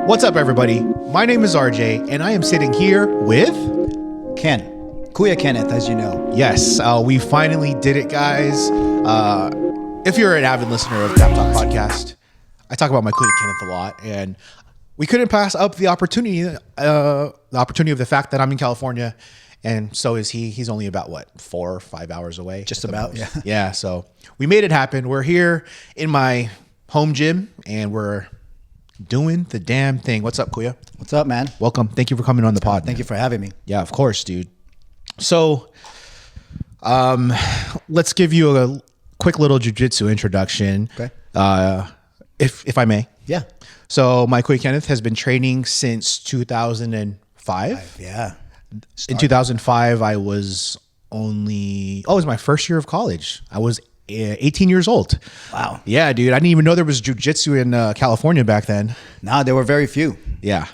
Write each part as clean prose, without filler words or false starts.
What's up, everybody? My name is RJ, and I am sitting here with... Ken. Kuya Kenneth, as you know. Yes, we finally did it, guys. If you're an avid listener of Tap Talk Podcast, I talk about my Kuya Kenneth a lot, and we couldn't pass up the opportunity of the fact that I'm in California, and so is he. He's only about, 4 or 5 hours away? Just about, yeah. Yeah, so we made it happen. We're here in my home gym, and we're doing the damn thing. What's up, Kuya? What's up, man? Welcome. Thank you for coming on the pod. Thank you for having me. Yeah, of course, dude. So, let's give you a quick little jiu-jitsu introduction. Okay. If I may. Yeah. So, my Kuya Kenneth has been training since 2005. Yeah. In 2005, I was it was my first year of college. I was 18 years old. Wow. Yeah, dude. I didn't even know there was jiu-jitsu in California back then. Nah, there were very few. Yeah.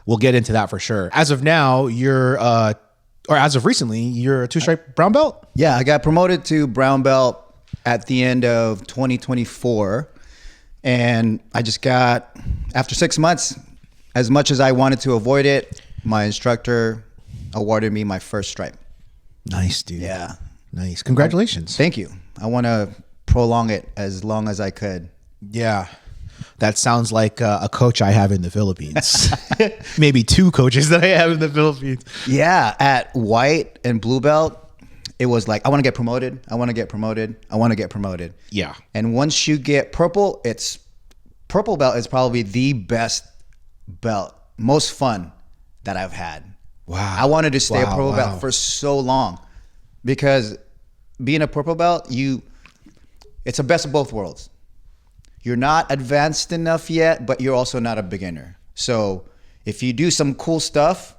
We'll get into that for sure. As of now, as of recently, you're a 2-stripe brown belt? Yeah, I got promoted to brown belt at the end of 2024. And I just got, after 6 months, as much as I wanted to avoid it, my instructor awarded me my first stripe. Nice, dude. Yeah. Nice. Congratulations. Thank you. I want to prolong it as long as I could. Yeah. That sounds like a coach I have in the Philippines. Maybe 2 coaches that I have in the Philippines. Yeah. At white and blue belt, it was like, I want to get promoted. I want to get promoted. I want to get promoted. Yeah. And once you get purple, purple belt is probably the best belt, most fun that I've had. Wow. I wanted to stay a purple belt for so long because being a purple belt, it's the best of both worlds. You're not advanced enough yet, but you're also not a beginner. So if you do some cool stuff,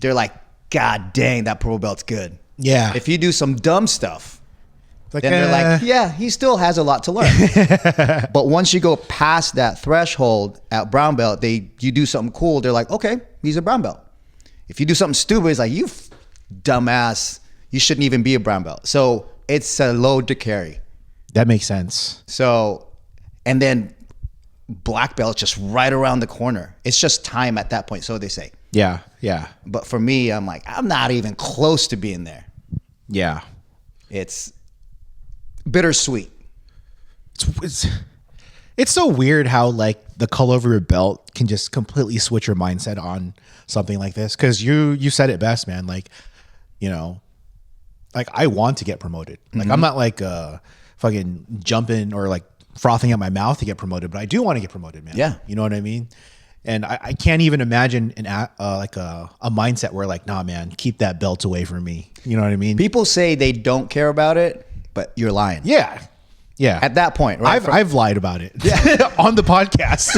they're like, God dang, that purple belt's good. Yeah. If you do some dumb stuff, Like, then they're like, yeah, he still has a lot to learn. But once you go past that threshold at brown belt, you do something cool, they're like, okay, he's a brown belt. If you do something stupid, it's like, you dumbass, you shouldn't even be a brown belt. So it's a load to carry. That makes sense. So, and then black belt just right around the corner. It's just time at that point, so they say. Yeah. Yeah. But for me, I'm like, I'm not even close to being there. Yeah. It's bittersweet. It's so weird how like the color of your belt can just completely switch your mindset on something like this. Cause you said it best, man. Like, like I want to get promoted. Like I'm not like fucking jumping or like frothing at my mouth to get promoted, but I do want to get promoted, man. Yeah. You know what I mean? And I can't even imagine like a mindset where like, nah, man, keep that belt away from me. You know what I mean? People say they don't care about it, but you're lying. Yeah. Yeah. At that point, right? I've lied about it on the podcast.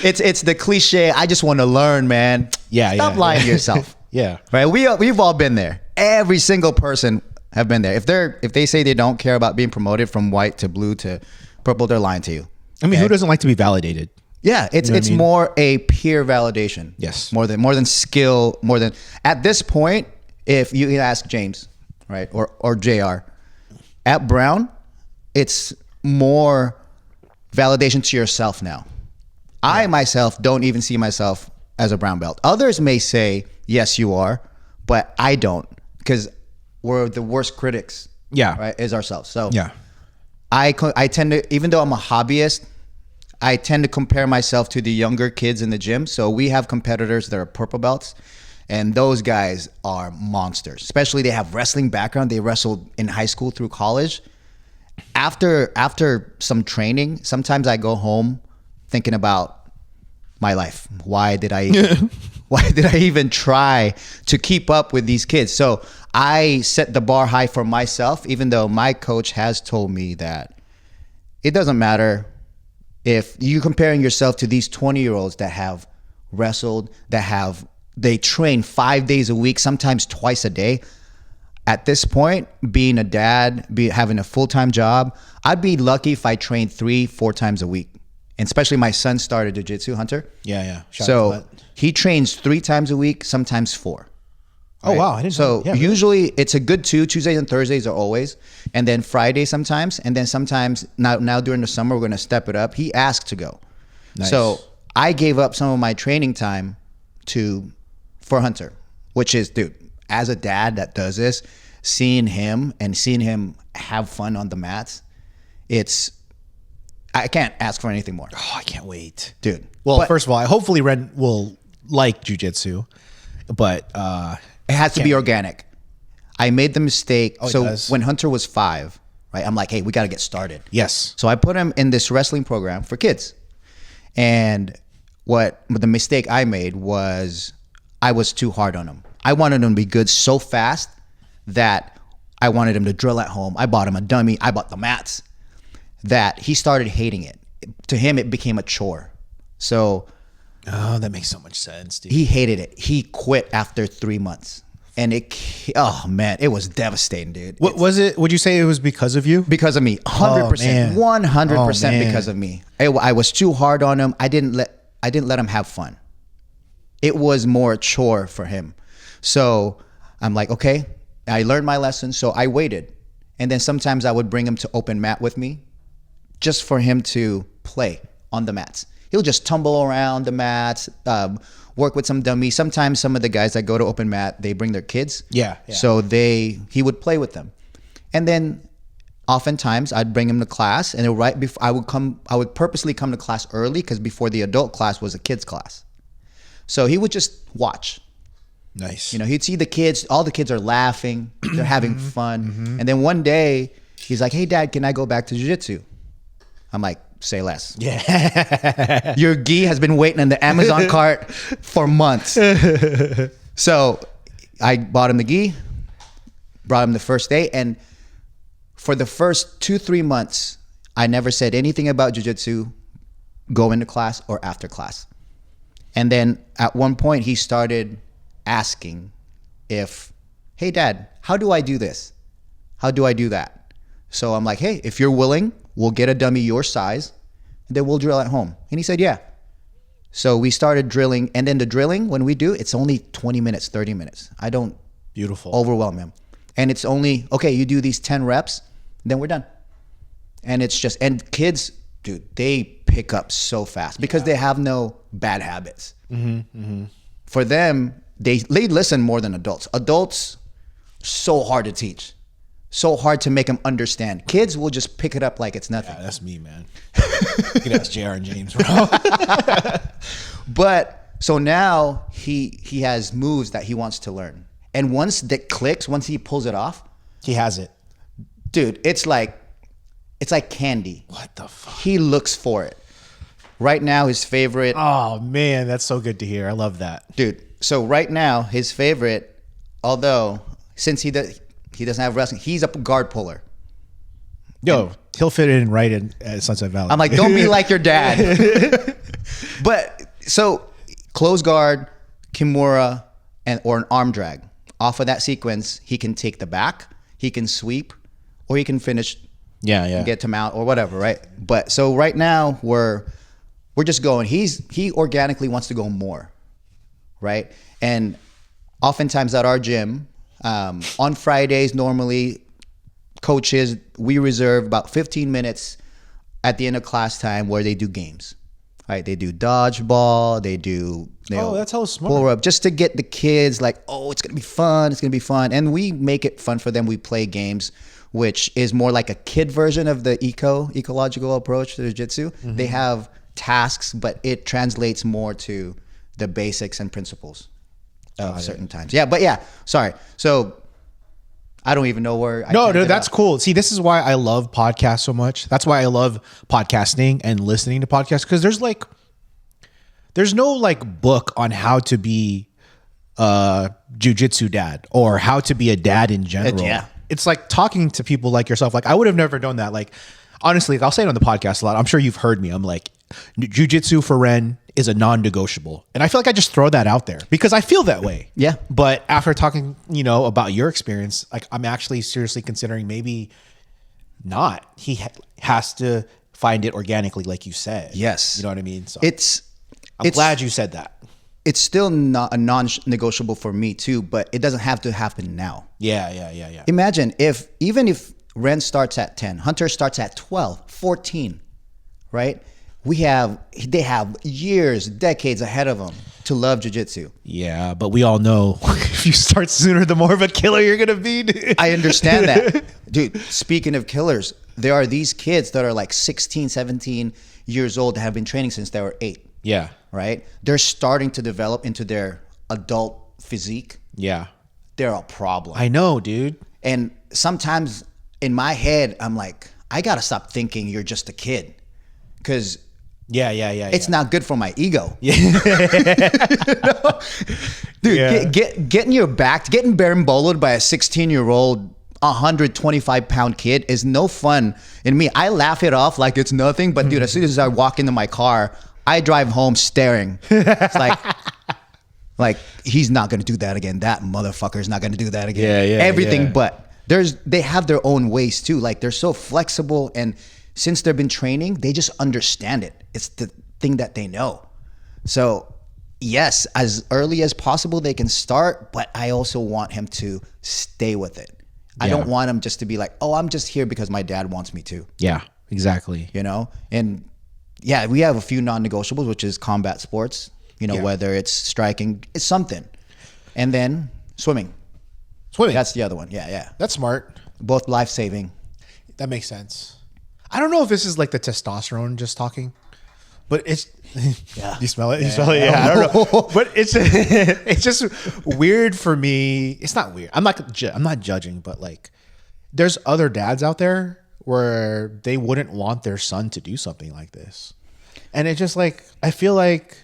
It's the cliche. I just want to learn, man. Yeah. Stop lying to yourself. Yeah. Right. We've all been there. Every single person have been there. If they say they don't care about being promoted from white to blue to purple, they're lying to you. I mean, who doesn't like to be validated? Yeah, it's You know what I mean? more a peer validation. Yes. More than skill, more than at this point, if you ask James, right, or JR, at Brown, it's more validation to yourself now. Yeah. I myself don't even see myself as a brown belt. Others may say, yes, you are, but I don't, because we're the worst critics. Yeah. Right, is ourselves. So yeah, I tend to, even though I'm a hobbyist, I tend to compare myself to the younger kids in the gym. So we have competitors that are purple belts, and those guys are monsters. Especially they have wrestling background. They wrestled in high school through college. After some training, sometimes I go home thinking about my life. Why did I even try to keep up with these kids? So I set the bar high for myself, even though my coach has told me that it doesn't matter if you're comparing yourself to these 20-year-olds that have wrestled, they train 5 days a week, sometimes twice a day. At this point, being a dad, having a full-time job, I'd be lucky if I trained 3-4 times a week. And especially my son started jiu-jitsu, Hunter. Yeah. So he trains 3 times a week, sometimes 4. Oh, wow. I didn't know. Yeah, usually it's a good 2. Tuesdays and Thursdays are always. And then Friday sometimes. And then sometimes, now during the summer, we're going to step it up. He asked to go. Nice. So I gave up some of my training time for Hunter, which is, dude, as a dad that does this, seeing him have fun on the mats, I can't ask for anything more. Oh, I can't wait, dude. Well, first of all, hopefully Ren will like jiu-jitsu, but it has to be organic. I made the mistake. So does? when Hunter was 5, right, I'm like, hey, we got to get started. Yes. So I put him in this wrestling program for kids. And the mistake I made was I was too hard on him. I wanted him to be good so fast that I wanted him to drill at home. I bought him a dummy. I bought the mats. That he started hating it. To him, it became a chore. So that makes so much sense, dude. he hated it. He quit after 3 months. And oh man, it was devastating, dude. What was it? Would you say it was because of you? Because of me, 100%, 100% because of me. I was too hard on him. I didn't let him have fun. It was more a chore for him. So I'm like, okay, I learned my lesson. So I waited, and then sometimes I would bring him to open mat with me, just for him to play on the mats. He'll just tumble around the mats, work with some dummies. Sometimes some of the guys that go to open mat, they bring their kids. Yeah. So he would play with them. And then oftentimes I'd bring him to class, and right before I would purposely come to class early, because before the adult class was a kids class. So he would just watch. Nice. You know, he'd see the kids, all the kids are laughing, they're having fun. And then one day he's like, hey dad, can I go back to jiu-jitsu? I'm like, say less. Yeah. Your gi has been waiting in the Amazon cart for months. So I bought him the gi, brought him the first day. And for the first 2-3 months, I never said anything about jiu-jitsu, go into class or after class. And then at one point he started asking hey dad, how do I do this? How do I do that? So I'm like, hey, if you're willing, we'll get a dummy your size, and then we'll drill at home. And he said, yeah. So we started drilling, and then the drilling, when we do, it's only 20 minutes, 30 minutes. I don't overwhelm him. And it's only, okay, you do these 10 reps, then we're done. And it's just, and kids, dude, they pick up so fast because they have no bad habits. For them, they listen more than adults. Adults, so hard to teach. So hard to make them understand. Kids will just pick it up like it's nothing. Yeah, that's me, man. You can ask JR and James, bro. But so now he has moves that he wants to learn. And once that clicks, once he pulls it off, He has it. dude, it's like candy. What the fuck? He looks for it. Right now, his favorite, Oh, man, that's so good to hear. I love that. dude. So right now, his favorite, although since he doesn't have wrestling, he's a guard puller. Yo, he'll fit in right in at Sunset Valley. I'm like, don't be like your dad. But so close guard, Kimura, or an arm drag. Off of that sequence, he can take the back, he can sweep, or he can finish, get to mount or whatever, right? But so right now we're just going. He organically wants to go more, right? And oftentimes at our gym, on Fridays normally, coaches, we reserve about 15 minutes at the end of class time where they do games, right? They do dodgeball, they do that's how smart. pull up, just to get the kids like, oh, it's gonna be fun, and we make it fun for them. We play games, which is more like a kid version of the ecological approach to jiu-jitsu. They have tasks, but it translates more to the basics and principles of certain times. Yeah, but sorry. So I don't even know where. No, that's cool. See, this is why I love podcasts so much. That's why I love podcasting and listening to podcasts, because there's no like book on how to be a jiu-jitsu dad or how to be a dad in general. It's like talking to people like yourself. Like I would have never done that. Like honestly, I'll say it on the podcast a lot. I'm sure you've heard me. I'm like, jiu-jitsu for Ren is a non-negotiable. And I feel like I just throw that out there because I feel that way. Yeah. But after talking, about your experience, like I'm actually seriously considering maybe not. He has to find it organically, like you said. Yes. You know what I mean? So I'm glad you said that. It's still not a non-negotiable for me too, but it doesn't have to happen now. Yeah. Imagine even if Ren starts at 10, Hunter starts at 12, 14, right? they have years, decades ahead of them to love jiu-jitsu. Yeah, but we all know if you start sooner, the more of a killer you're gonna be. Dude. I understand that. Dude, speaking of killers, there are these kids that are like 16, 17 years old that have been training since they were 8. Yeah. Right? They're starting to develop into their adult physique. Yeah. They're a problem. I know, dude. And sometimes in my head, I'm like, I gotta stop thinking you're just a kid. Because it's not good for my ego. Yeah. You know? Dude, getting your back, getting berimboloed by a 16-year-old, 125-pound kid is no fun. And me, I laugh it off like it's nothing. But dude, as soon as I walk into my car, I drive home staring. It's like he's not gonna do that again. That motherfucker's not gonna do that again. Everything but they have their own ways too. Like they're so flexible, and since they've been training, they just understand it. It's the thing that they know. So yes, as early as possible they can start, but I also want him to stay with it. I don't want him just to be like, oh, I'm just here because my dad wants me to. Yeah, exactly. You know? And yeah, we have a few non-negotiables, which is combat sports, you know, whether it's striking, it's something. And then swimming. That's the other one. Yeah. That's smart. Both life-saving. That makes sense. I don't know if this is like the testosterone just talking, but it's you smell it. You smell it. Yeah, I don't know, but it's just weird for me. It's not weird. I'm not judging, but like, there's other dads out there where they wouldn't want their son to do something like this, and it's just like I feel like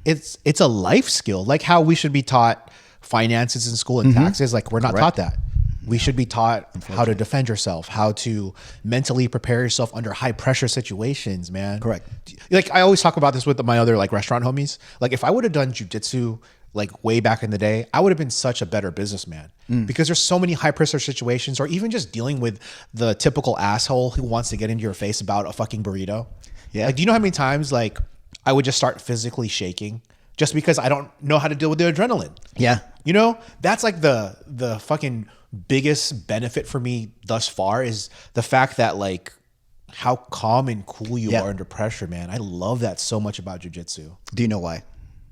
it's a life skill, like how we should be taught finances in school and taxes. Like we're not taught that. We should be taught how to defend yourself, how to mentally prepare yourself under high pressure situations, man. Correct. Like I always talk about this with my other like restaurant homies. Like if I would have done jiu-jitsu like way back in the day, I would have been such a better businessman because there's so many high pressure situations, or even just dealing with the typical asshole who wants to get into your face about a fucking burrito. Yeah. Like, do you know how many times like I would just start physically shaking just because I don't know how to deal with the adrenaline? Yeah. You know, that's like the fucking biggest benefit for me thus far is the fact that like how calm and cool you are under pressure, man. I love that so much about jiu-jitsu. Do you know why?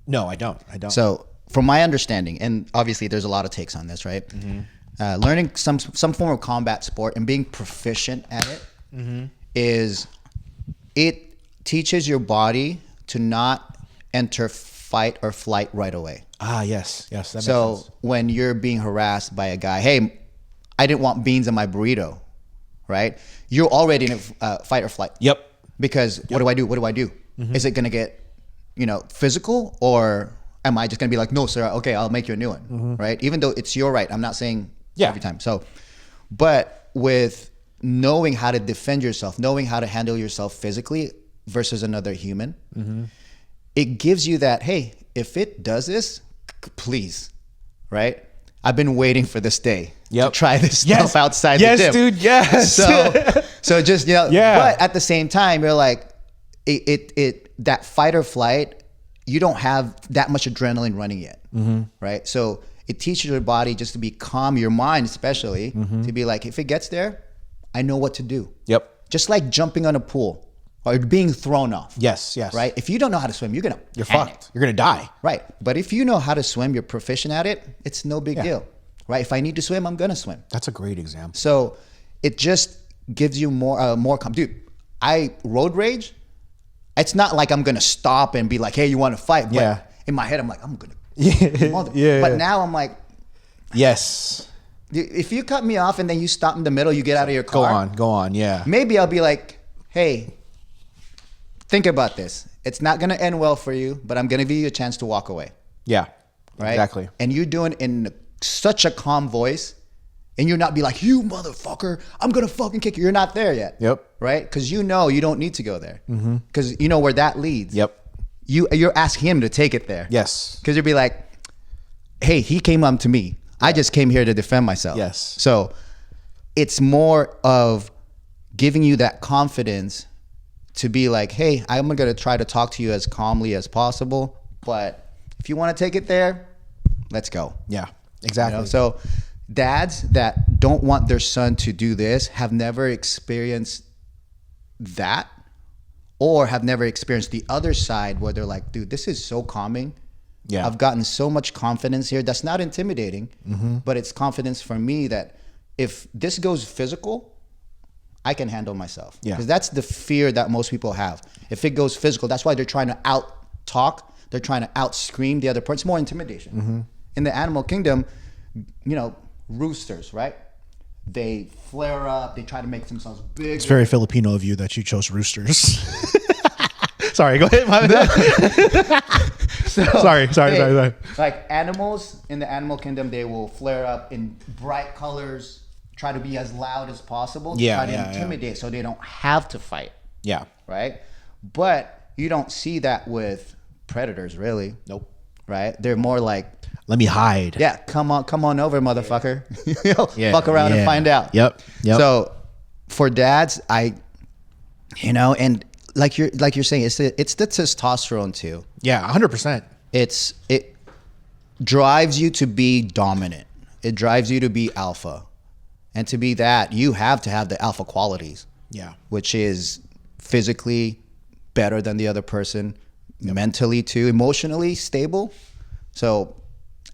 No, I don't. So from my understanding, and obviously there's a lot of takes on this, right? Learning some form of combat sport and being proficient at it is it teaches your body to not enter fight or flight right away. Ah, yes. That makes sense. So when you're being harassed by a guy, hey, I didn't want beans in my burrito, right? You're already in a fight or flight. Yep. Because what do I do? What do I do? Is it going to get, physical, or am I just going to be like, no, sir, okay, I'll make you a new one, right? Even though it's your right. I'm not saying every time. So, but with knowing how to defend yourself, knowing how to handle yourself physically versus another human, it gives you that, hey, if it does this, please, right? I've been waiting for this day to try this stuff outside the gym. Yes, dude, yes. So just, but at the same time, you're like, that fight or flight, you don't have that much adrenaline running yet, right? So it teaches your body just to be calm, your mind especially, to be like, if it gets there, I know what to do. Yep. Just like jumping on a pool or being thrown off. Yes. Right? If you don't know how to swim, you're fucked. You're going to die. Right. But if you know how to swim, you're proficient at it, it's no big deal. Right? If I need to swim, I'm going to swim. That's a great example. So it just gives you more dude, road rage, it's not like I'm going to stop and be like, hey, you want to fight? But in my head, I'm like, I'm going to. But now I'm like, yes. If you cut me off and then you stop in the middle, you get out of your car. Go on. Yeah. Maybe I'll be like, hey, think about this. It's not going to end well for you, but I'm going to give you a chance to walk away. Yeah. Right? Exactly. And you do it in such a calm voice, and you're not be like, you motherfucker, I'm going to fucking kick you. You're not there yet. Yep. Right? Because you don't need to go there. Because you know where that leads. Yep. You're asking him to take it there. Yes. Because you'll be like, hey, he came up to me. I just came here to defend myself. Yes. So it's more of giving you that confidence to be like, hey, I'm going to try to talk to you as calmly as possible. But if you want to take it there, let's go. Yeah, exactly. So dads that don't want their son to do this have never experienced that, or have never experienced the other side where they're like, dude, this is so calming. Yeah. I've gotten so much confidence here. That's not intimidating, but it's confidence for me that if this goes physical, I can handle myself. Yeah. Because that's the fear that most people have. If it goes physical, that's why they're trying to out talk. They're trying to out scream the other person. It's more intimidation. In the animal kingdom, you know, roosters, right? They flare up. They try to make themselves big. It's very Filipino of you that you chose roosters. Sorry, go ahead. My bad. Sorry. Like animals in the animal kingdom, they will flare up in bright colors, try to be as loud as possible, try to intimidate so they don't have to fight. Yeah. Right? But you don't see that with predators, really. Nope. Right? They're more like, let me hide. Yeah, come on over, motherfucker. Fuck around and find out. Yep. So for dads, and like you're saying, it's the testosterone too. Yeah, 100%. It drives you to be dominant. It drives you to be alpha. And to be that, you have to have the alpha qualities. Yeah. Which is physically better than the other person, mentally too, emotionally stable. So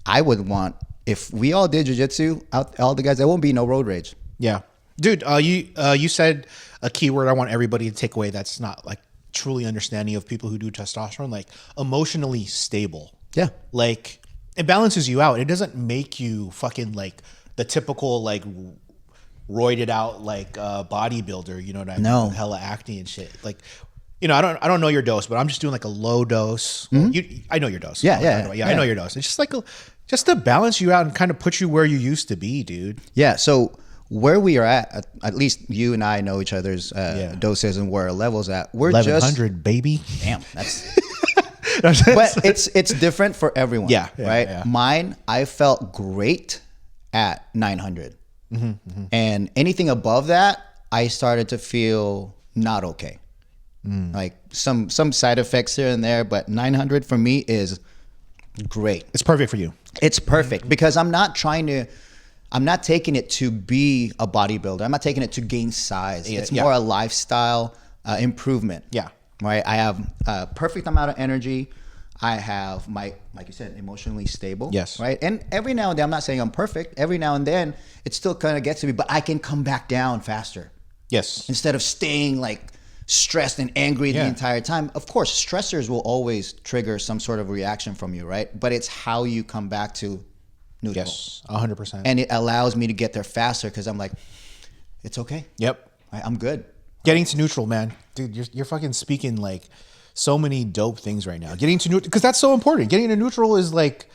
I would want, if we all did jiu-jitsu, all the guys, there won't be no road rage. Yeah. Dude, you said a key word I want everybody to take away that's not like truly understanding of people who do testosterone, like emotionally stable. Yeah. Like it balances you out. It doesn't make you fucking like the typical like roided out like bodybuilder, you know what I mean? No. With hella acne and shit. Like, you know, I don't know your dose, but I'm just doing like a low dose. I know your dose. Yeah. I know your dose. It's just like just to balance you out and kind of put you where you used to be, dude. Yeah. So where we are at least you and I know each other's doses and where our levels at. We're 1100, baby. Damn, that's. But it's different for everyone. Yeah. Right. Yeah. Mine, I felt great at 900, and anything above that, I started to feel not okay. Like some side effects here and there, but 900 for me is great. It's perfect for you. It's perfect because I'm not taking it to be a bodybuilder. I'm not taking it to gain size. It's more a lifestyle improvement. Yeah. Right. I have a perfect amount of energy. I have like you said, emotionally stable. Yes. Right. And every now and then, I'm not saying I'm perfect. Every now and then it still kind of gets to me, but I can come back down faster. Yes. Instead of staying like stressed and angry the entire time. Of course, stressors will always trigger some sort of reaction from you, right? But it's how you come back to neutral. Yes, 100%. And it allows me to get there faster because I'm like, it's okay. Yep. I'm good. Getting to neutral, man. Dude, you're fucking speaking like so many dope things right now. Getting to neutral, because that's so important. Getting to neutral is like,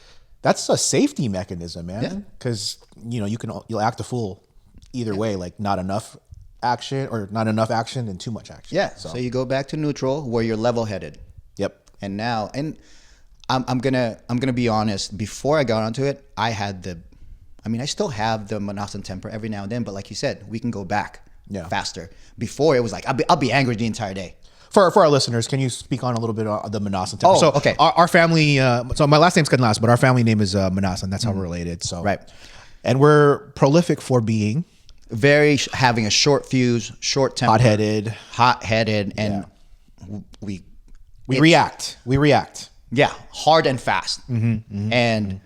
that's a safety mechanism, man. Because, you know, you'll act a fool either way, like not enough action or not enough action and too much action. Yeah. So you go back to neutral where you're level headed. Yep. And now, I'm gonna be honest. Before I got onto it, I still have the Manasan temper every now and then. But like you said, we can go back faster. Before it was like I'll be angry the entire day. For our listeners, can you speak on a little bit of the Manasan temper? So okay. Our family. So my last name's Canlas, but our family name is Manasan. That's how we're related. So right. And we're prolific for being having a short fuse, short temper, hot-headed, and we react. Yeah, hard and fast, and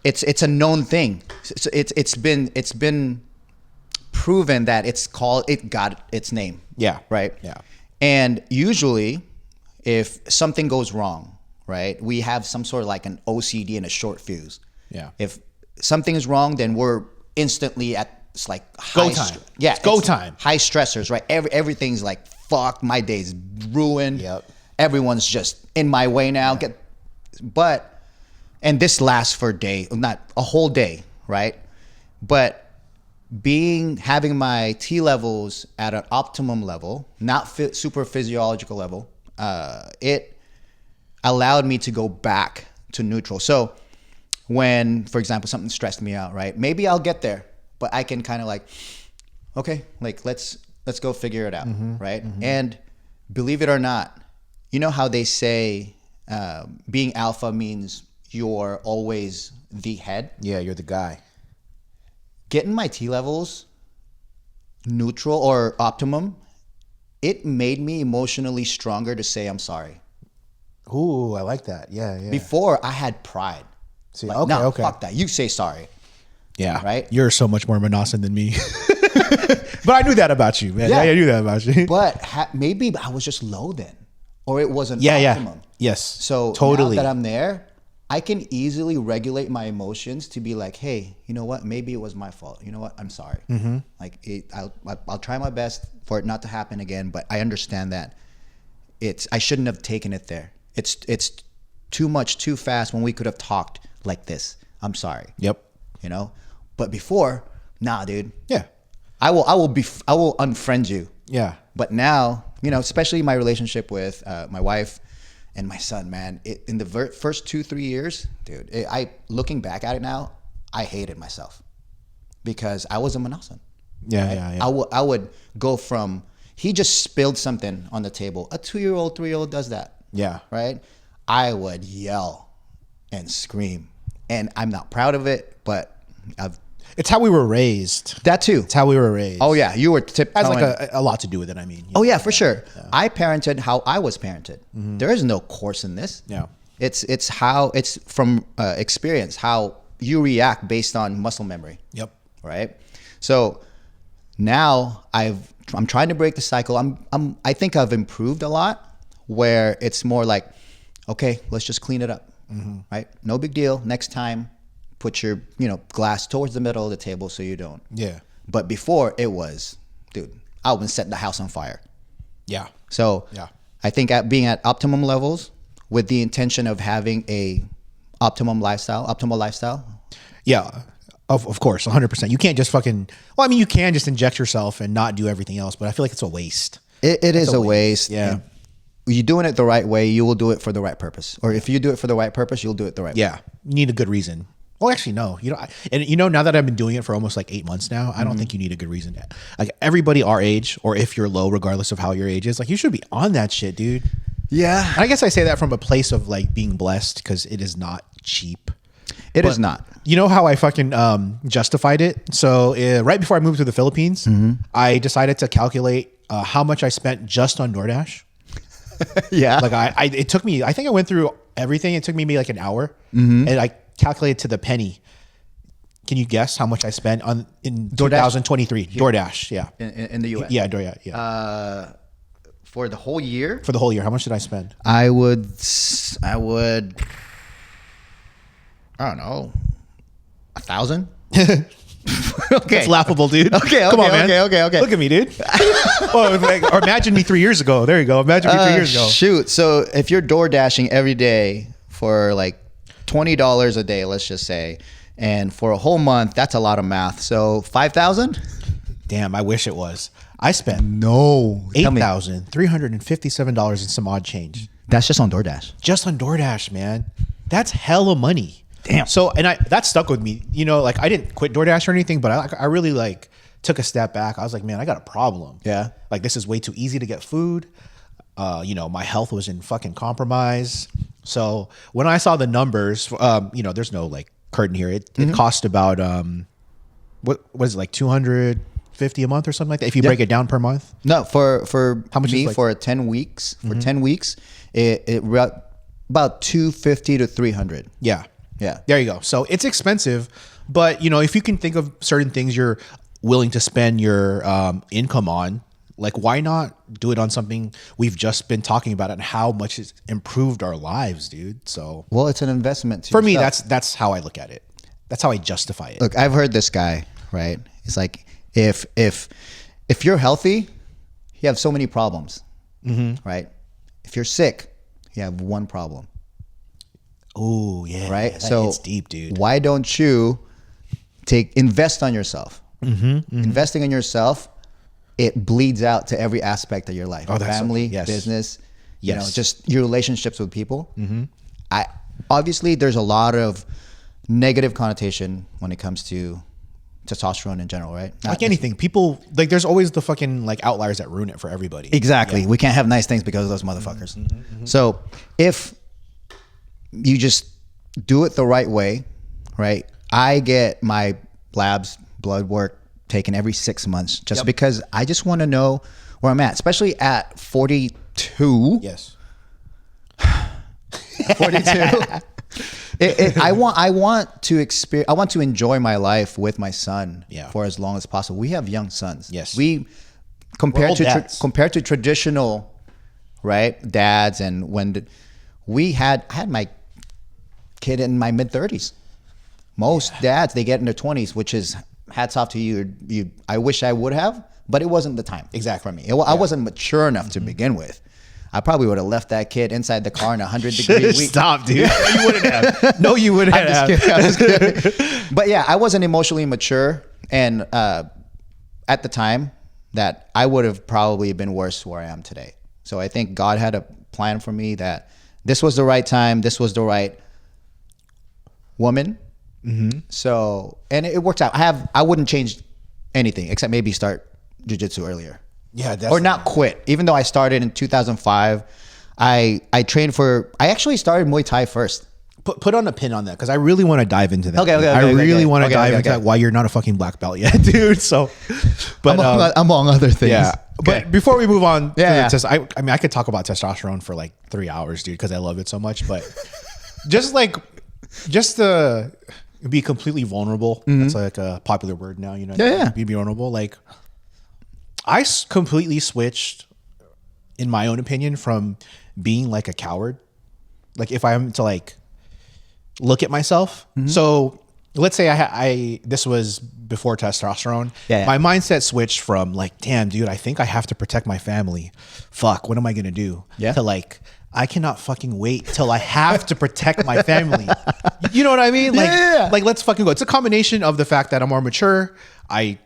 it's a known thing. It's been proven that it got its name. Yeah, right. Yeah, and usually, if something goes wrong, right, we have some sort of like an OCD and a short fuse. Yeah, if something is wrong, then we're instantly at it's like go time. It's go time. High stressors, right? Everything's like fuck. My day's ruined. Yep. Everyone's just in my way now. And this lasts for not a whole day, right? But having my T levels at an optimum level, not super physiological level, it allowed me to go back to neutral. So when, for example, something stressed me out, right? Maybe I'll get there. But I can kind of like, okay, like let's go figure it out, right? And believe it or not, you know how they say being alpha means you're always the head? Yeah, you're the guy. Getting my T levels neutral or optimum it made me emotionally stronger to say I'm sorry. Ooh, I like that. Yeah. Before, I had pride. See, Like, okay, no, okay. fuck that. You say sorry. Yeah. Right? You're so much more Manasan than me. But I knew that about you, man. Yeah, I knew that about you. But maybe I was just low then. Or it wasn't Yeah. optimum. Yes. So totally. now that I'm there, I can easily regulate my emotions to be like, hey, you know what? Maybe it was my fault. You know what? I'm sorry. Like I'll try my best for it not to happen again. But I understand that I shouldn't have taken it there. It's too much, too fast when we could have talked like this. I'm sorry. Yep. You know. But before, nah, dude. Yeah. I will unfriend you. Yeah. But now, you know, especially my relationship with my wife and my son, man, in the first 2-3 years, dude, looking back at it now, I hated myself because I was a Manasan. Yeah. I would go from, he just spilled something on the table. A 2-year-old, 3-year-old does that. Yeah. Right? I would yell and scream. And I'm not proud of it, but It's how we were raised. that too. It's how we were raised. Oh yeah, you were Has like a lot to do with it, I mean. Oh yeah, for sure. Yeah. I parented how I was parented. There is no course in this. Yeah. It's from experience, how you react based on muscle memory. Yep. Right. So now I'm trying to break the cycle. I think I've improved a lot where it's more like, okay, let's just clean it up. Right. No big deal. Next time, put your glass towards the middle of the table so you don't. Yeah. But before it was, dude, I would set the house on fire. Yeah. So yeah. I think being at optimum levels with the intention of having a optimal lifestyle. Yeah. Of course, 100%. You can't just you can just inject yourself and not do everything else, but I feel like it's a waste. It is a waste. Yeah. And you're doing it the right way, you will do it for the right purpose. Or if you do it for the right purpose, you'll do it the right way. Yeah. You need a good reason. Well, actually, no. Now that I've been doing it for almost like 8 months now, I don't think you need a good reason. Like everybody our age, or if you're low, regardless of how your age is, like you should be on that shit, dude. Yeah. And I guess I say that from a place of like being blessed because it is not cheap. It is not. You know how I fucking justified it? So right before I moved to the Philippines, I decided to calculate how much I spent just on DoorDash. Yeah. Like it took me, I think I went through everything. It took me maybe like an hour and I calculated to the penny. Can you guess how much I spent in DoorDash? 2023? DoorDash, yeah. In the US? Yeah, DoorDash, yeah. For the whole year? For the whole year, how much did I spend? I would, I don't know, 1,000? Okay. It's laughable, dude. Okay. Come on, man. Okay. Look at me, dude. Or imagine me 3 years ago. There you go. Imagine me 3 years ago. Shoot. So if you're door dashing every day for like $20 a day, let's just say, and for a whole month, that's a lot of math. So 5,000? Damn, I wish it was. I spent $8,357 and some odd change. That's just on DoorDash. Just on DoorDash, man. That's hella money. Damn. So, that stuck with me. Like I didn't quit DoorDash or anything, but I really like took a step back. I was like, man, I got a problem. Yeah. Like this is way too easy to get food. My health was in fucking compromise. So when I saw the numbers, there's no like curtain here. It cost about what is it, like $250 a month or something like that if you break it down per month? No, for how much me, is like, for 10 weeks, it about $250 to $300. Yeah. Yeah. There you go. So it's expensive, but if you can think of certain things you're willing to spend your income on, like why not do it on something we've just been talking about and how much it's improved our lives, dude. So well, it's an investment for me. That's how I look at it. That's how I justify it. Look, I've heard this guy, right? It's like if you're healthy, you have so many problems, right? If you're sick, you have one problem. Oh yeah, right. So it's deep, dude. Why don't you invest on yourself? Investing in yourself, it bleeds out to every aspect of your life. Family, business, just your relationships with people. Obviously there's a lot of negative connotation when it comes to testosterone in general, right? Like anything, people like there's always the fucking like outliers that ruin it for everybody. Exactly. We can't have nice things because of those motherfuckers. So if you just do it the right way, right? I get my labs, blood work taken every 6 months just because I just want to know where I'm at, especially at 42. Yes. 42. I want to experience. I want to enjoy my life with my son for as long as possible. We have young sons. Yes. We compared to traditional, right, dads, and when I had my kid in my mid 30s. Most dads, they get in their 20s, which is hats off to you. I wish I would have, but it wasn't the time. Exactly. For me. I wasn't mature enough to begin with. I probably would have left that kid inside the car in 100-degree week. Stop, dude. You wouldn't have. No, you wouldn't have. I'm just kidding. But yeah, I wasn't emotionally mature. And at the time, that I would have probably been worse where I am today. So I think God had a plan for me that this was the right time. This was the right woman. Mm-hmm. So, and it worked out. I wouldn't change anything except maybe start jiu-jitsu earlier. Yeah, definitely. Or not quit. Even though I started in 2005, I actually started Muay Thai first. Put on a pin on that because I really want to dive into that. Okay, I really want to dive into that. Why you're not a fucking black belt yet, dude. So, but among other things. Yeah. Okay. But before we move on, I mean, I could talk about testosterone for like 3 hours, dude, because I love it so much. But just to be completely vulnerable. Mm-hmm. That's like a popular word now. You know, be vulnerable. Like, I completely switched, in my own opinion, from being like a coward. Like, if I'm to like look at myself. Mm-hmm. So let's say I this was before testosterone. My mindset switched from like, damn, dude, I think I have to protect my family. Fuck, what am I gonna do? To like, I cannot fucking wait till I have to protect my family. You know what I mean? Like, like let's fucking go. It's a combination of the fact that I'm more mature. I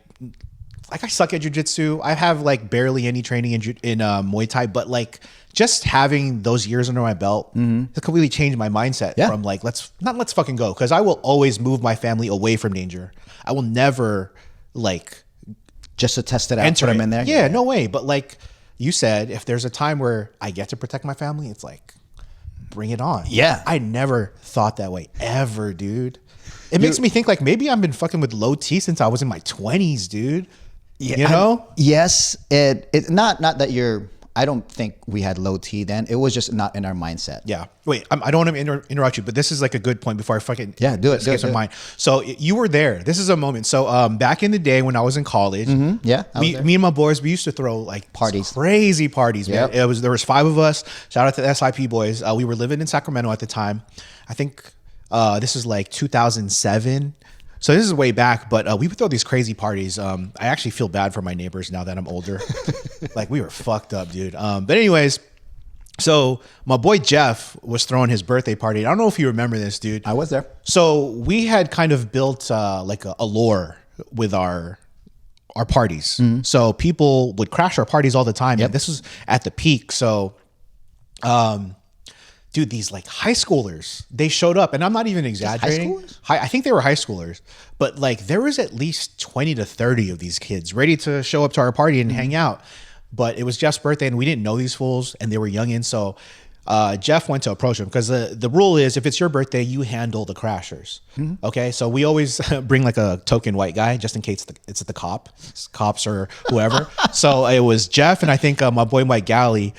suck at jiu-jitsu. I have like barely any training in Muay Thai, but like just having those years under my belt has completely changed my mindset from like, let's fucking go. Cause I will always move my family away from danger. I will never like just to test it out, put them in there. Yeah, no way. But like you said, if there's a time where I get to protect my family, it's like, bring it on. Yeah. I never thought that way ever, dude. It makes me think like maybe I've been fucking with low T since I was in my 20s, dude. Yeah, you know? Yes. It not that I don't think we had low T then. It was just not in our mindset. Yeah. Wait, I don't want to interrupt you, but this is like a good point before I fucking do it. Mind. So you were there. This is a moment. So back in the day when I was in college, me and my boys, we used to throw like parties, crazy parties. Man. There was 5 of us. Shout out to the SIP boys. We were living in Sacramento at the time. I think this is like 2007. So this is way back, but we would throw these crazy parties. I actually feel bad for my neighbors now that I'm older. Like, we were fucked up, dude. But anyways, so my boy Jeff was throwing his birthday party. I don't know if you remember this, dude. I was there. So we had kind of built like a lore with our parties. Mm-hmm. So people would crash our parties all the time. And this was at the peak. So, dude, these like high schoolers, they showed up, and I'm not even exaggerating. I think they were high schoolers, but like there was at least 20 to 30 of these kids ready to show up to our party and hang out. But it was Jeff's birthday, and we didn't know these fools, and they were youngins. So Jeff went to approach them because the rule is if it's your birthday, you handle the crashers. Mm-hmm. Okay, so we always bring like a token white guy just in case it's the cops or whoever. So it was Jeff, and I think my boy Mike Galley.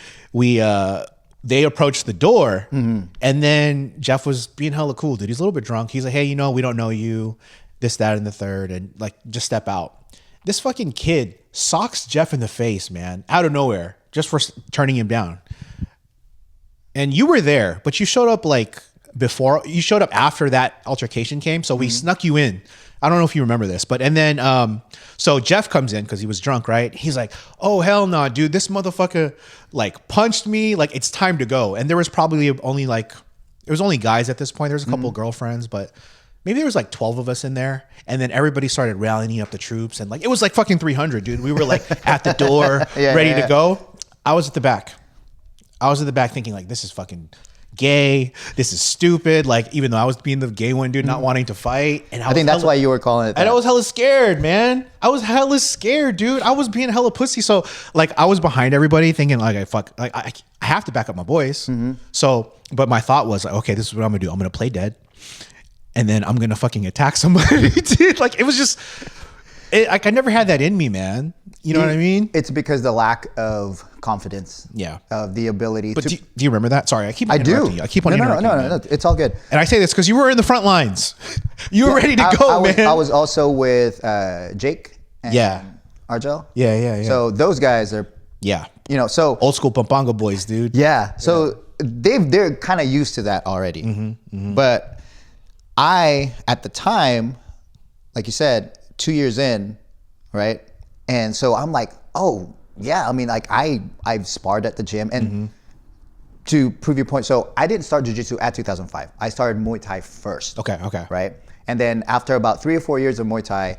They approached the door, and then Jeff was being hella cool, dude. He's a little bit drunk. He's like, hey, we don't know you, this, that, and the third, and like, just step out. This fucking kid socks Jeff in the face, man, out of nowhere, just for turning him down. And you were there, but you showed up like before. You showed up after that altercation came, so we snuck you in. I don't know if you remember this, but and then so Jeff comes in because he was drunk, right? He's like, oh hell no, dude, this motherfucker like punched me, like it's time to go. And there was probably only like it was only guys at this point. There was a couple of girlfriends, but maybe there was like 12 of us in there. And then everybody started rallying up the troops, and like it was like fucking 300, dude. We were like at the door, ready to go. I was at the back. Thinking like, this is fucking gay, this is stupid. Like, even though I was being the gay one, dude, not wanting to fight. And I think that's why you were calling it that. And I was hella scared, man. I was hella scared, dude. I was being hella pussy. So like I was behind everybody thinking like, I have to back up my boys. Mm-hmm. So, but my thought was like, okay, this is what I'm gonna do. I'm gonna play dead, and then I'm gonna fucking attack somebody, dude. Like it was just I never had that in me, man. You know what I mean? It's because the lack of confidence. Yeah. Of the ability But to. do you remember that? Sorry, I keep I interrupting do. you. I keep on interrupting you. No. It's all good. And I say this because you were in the front lines. You were ready to go, man. I was also with Jake and Argel. Yeah. So those guys are, so. Old school Pampanga boys, dude. Yeah. So they're kind of used to that already. But I, at the time, like you said, 2 years in, right? And so I'm like, oh, yeah. I mean, like I've sparred at the gym. And to prove your point, so I didn't start jiu-jitsu at 2005. I started Muay Thai first. Okay. Right? And then after about 3 or 4 years of Muay Thai,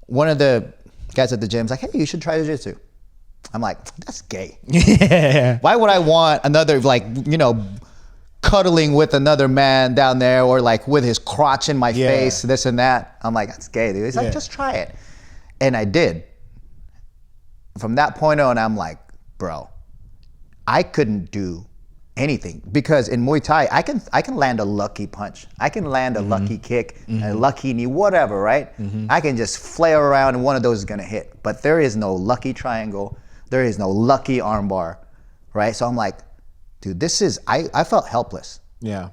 one of the guys at the gym's like, hey, you should try jiu-jitsu. I'm like, that's gay. Yeah. Why would I want another, cuddling with another man down there or like with his crotch in my face, this and that? I'm like, that's gay, dude. He's like, just try it. And I did. From that point on, I'm like, bro, I couldn't do anything because in Muay Thai, I can land a lucky punch. I can land a lucky kick, a lucky knee, whatever, right? I can just flail around and one of those is gonna hit. But there is no lucky triangle. There is no lucky armbar, right? So I'm like, dude, I felt helpless. Yeah.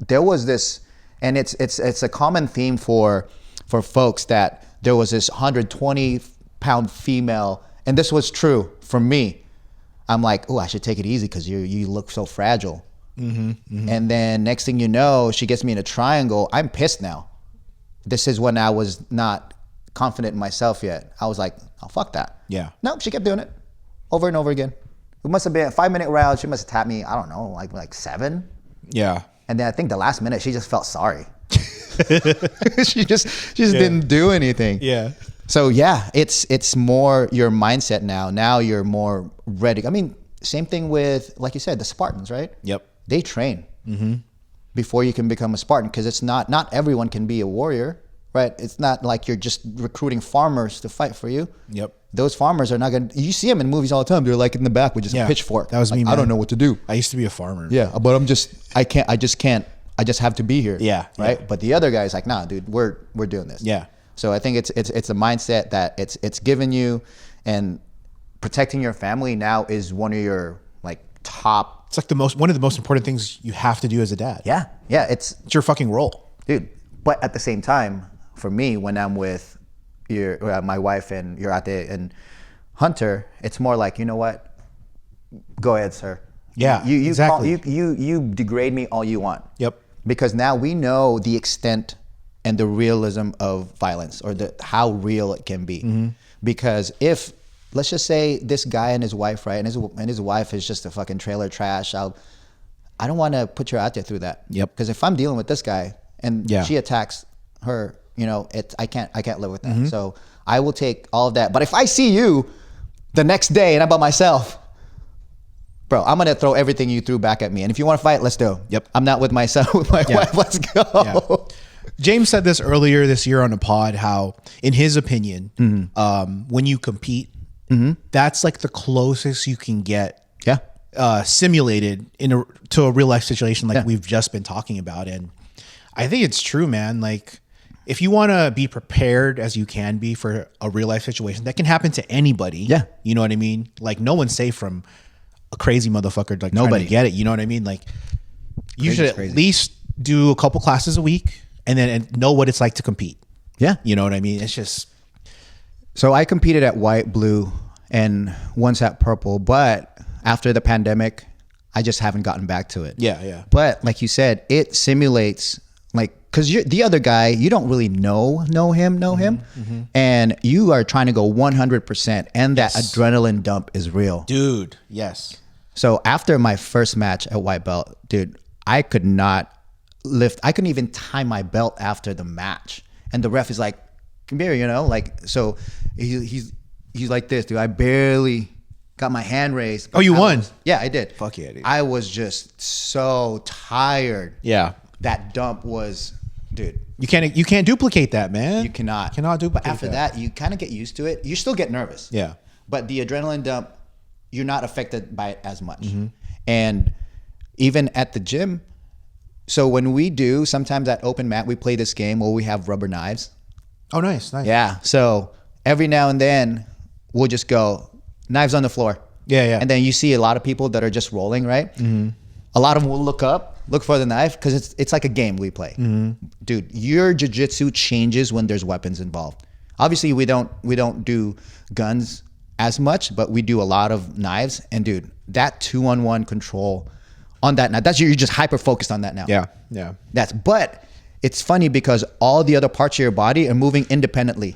There was this, and it's a common theme for folks that there was this 120-pound female, and this was true for me. I'm like, oh, I should take it easy because you look so fragile. And then next thing you know, she gets me in a triangle. I'm pissed now. This is when I was not confident in myself yet. I was like, oh, fuck that. Yeah. Nope, she kept doing it over and over again. It must have been a 5-minute round. She must have tapped me, I don't know, like 7. Yeah. And then I think the last minute, she just felt sorry. she just didn't do anything. Yeah. So yeah, it's more your mindset now. Now you're more ready. I mean, same thing with, like you said, the Spartans, right? Yep. They train before you can become a Spartan because it's not everyone can be a warrior, right? It's not like you're just recruiting farmers to fight for you. Yep. Those farmers are not gonna. You see them in movies all the time. They're like in the back with just a pitchfork. That was me, like, man. I don't know what to do. I used to be a farmer. Yeah, but I just can't. I just have to be here. Yeah. Right. Yeah. But the other guy's like, nah, dude, we're doing this. Yeah. So I think it's a mindset that it's given you, and protecting your family now is one of your top. It's like one of the most important things you have to do as a dad. Yeah. It's your fucking role, dude. But at the same time, for me, when I'm with my wife and you're out there and Hunter, it's more like, you know what? Go ahead, sir. Yeah, you exactly. You degrade me all you want. Yep. Because now we know the extent and the realism of violence, or how real it can be. Because if, let's just say this guy and his wife, right, and his wife is just a fucking trailer trash, I don't want to put her out there through that. Yep. Because if I'm dealing with this guy and she attacks her, I can't live with that. So I will take all of that. But if I see you the next day and I'm by myself, bro, I'm gonna throw everything you threw back at me. And if you want to fight, let's do. Yep. I'm not with myself, with my wife. Let's go. Yeah. James said this earlier this year on a pod, how in his opinion, when you compete, that's like the closest you can get simulated to a real life situation like we've just been talking about. And I think it's true, man. Like, if you want to be prepared as you can be for a real life situation that can happen to anybody, you know what I mean? Like, no one's safe from a crazy motherfucker like trying to get it. You know what I mean? Like, you should at least do a couple classes a week and know what it's like to compete. Yeah. You know what I mean? It's just. So I competed at white, blue, and once at purple, but after the pandemic, I just haven't gotten back to it. Yeah. But like you said, it simulates, because the other guy, you don't really know him, and you are trying to go 100%, and that adrenaline dump is real. Dude, yes. So after my first match at white belt, dude, I could not lift. I couldn't even tie my belt after the match. And the ref is like, come here, so he's like this, dude. I barely got my hand raised. Oh, you won? Yeah, I did. Fuck yeah, dude. I was just so tired. Yeah. That dump was, dude. You can't duplicate that, man. You cannot duplicate. But after that, you kind of get used to it. You still get nervous. Yeah. But the adrenaline dump, you're not affected by it as much. And even at the gym, so when we do, sometimes at open mat, we play this game where we have rubber knives. Oh, nice. Yeah. So every now and then we'll just go knives on the floor. Yeah. And then you see a lot of people that are just rolling, right? Mm-hmm. A lot of them will look for the knife because it's like a game we play. Mm-hmm. Dude, your jiu-jitsu changes when there's weapons involved. Obviously, we don't do guns as much, but we do a lot of knives. And dude, that 2-on-1 control on that knife, you're just hyper focused on that now. Yeah. But it's funny because all the other parts of your body are moving independently.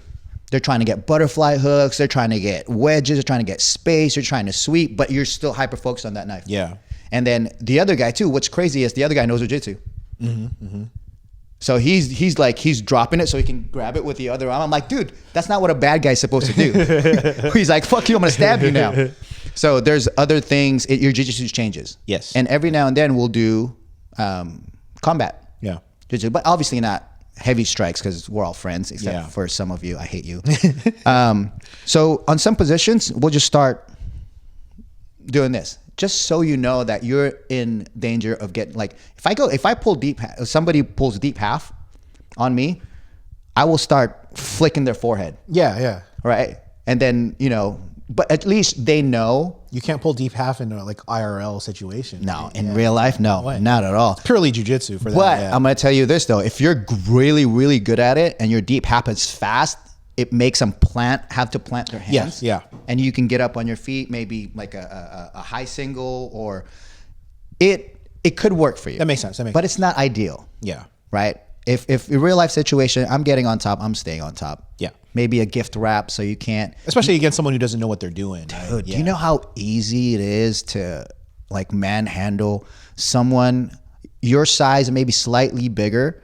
They're trying to get butterfly hooks. They're trying to get wedges. They're trying to get space. You're trying to sweep, but you're still hyper focused on that knife. Yeah. And then the other guy too, what's crazy is the other guy knows jiu-jitsu. So he's dropping it so he can grab it with the other arm. I'm like, dude, that's not what a bad guy's supposed to do. He's like, fuck you, I'm gonna stab you now. So there's other things, your jiu-jitsu changes. Yes. And every now and then we'll do combat. Yeah. Jiu-jitsu, but obviously not heavy strikes because we're all friends, except for some of you. I hate you. So on some positions, we'll just start doing this. Just so you know that you're in danger of getting, like, if I pull deep, if somebody pulls deep half on me, I will start flicking their forehead. Yeah. Right. And then, but at least they know. You can't pull deep half in a like IRL situation. No, in real life, no, not at all. Purely jiu-jitsu for that. But I'm going to tell you this though, if you're really, really good at it and your deep happens fast, it makes them have to plant their hands. Yes, yeah. And you can get up on your feet, maybe like a high single, or it could work for you. That makes sense. But it's not ideal. Yeah. Right? If in real life situation, I'm getting on top, I'm staying on top. Yeah. Maybe a gift wrap so you can't. Especially against someone who doesn't know what they're doing. Dude, right? do you know how easy it is to like manhandle someone your size and maybe slightly bigger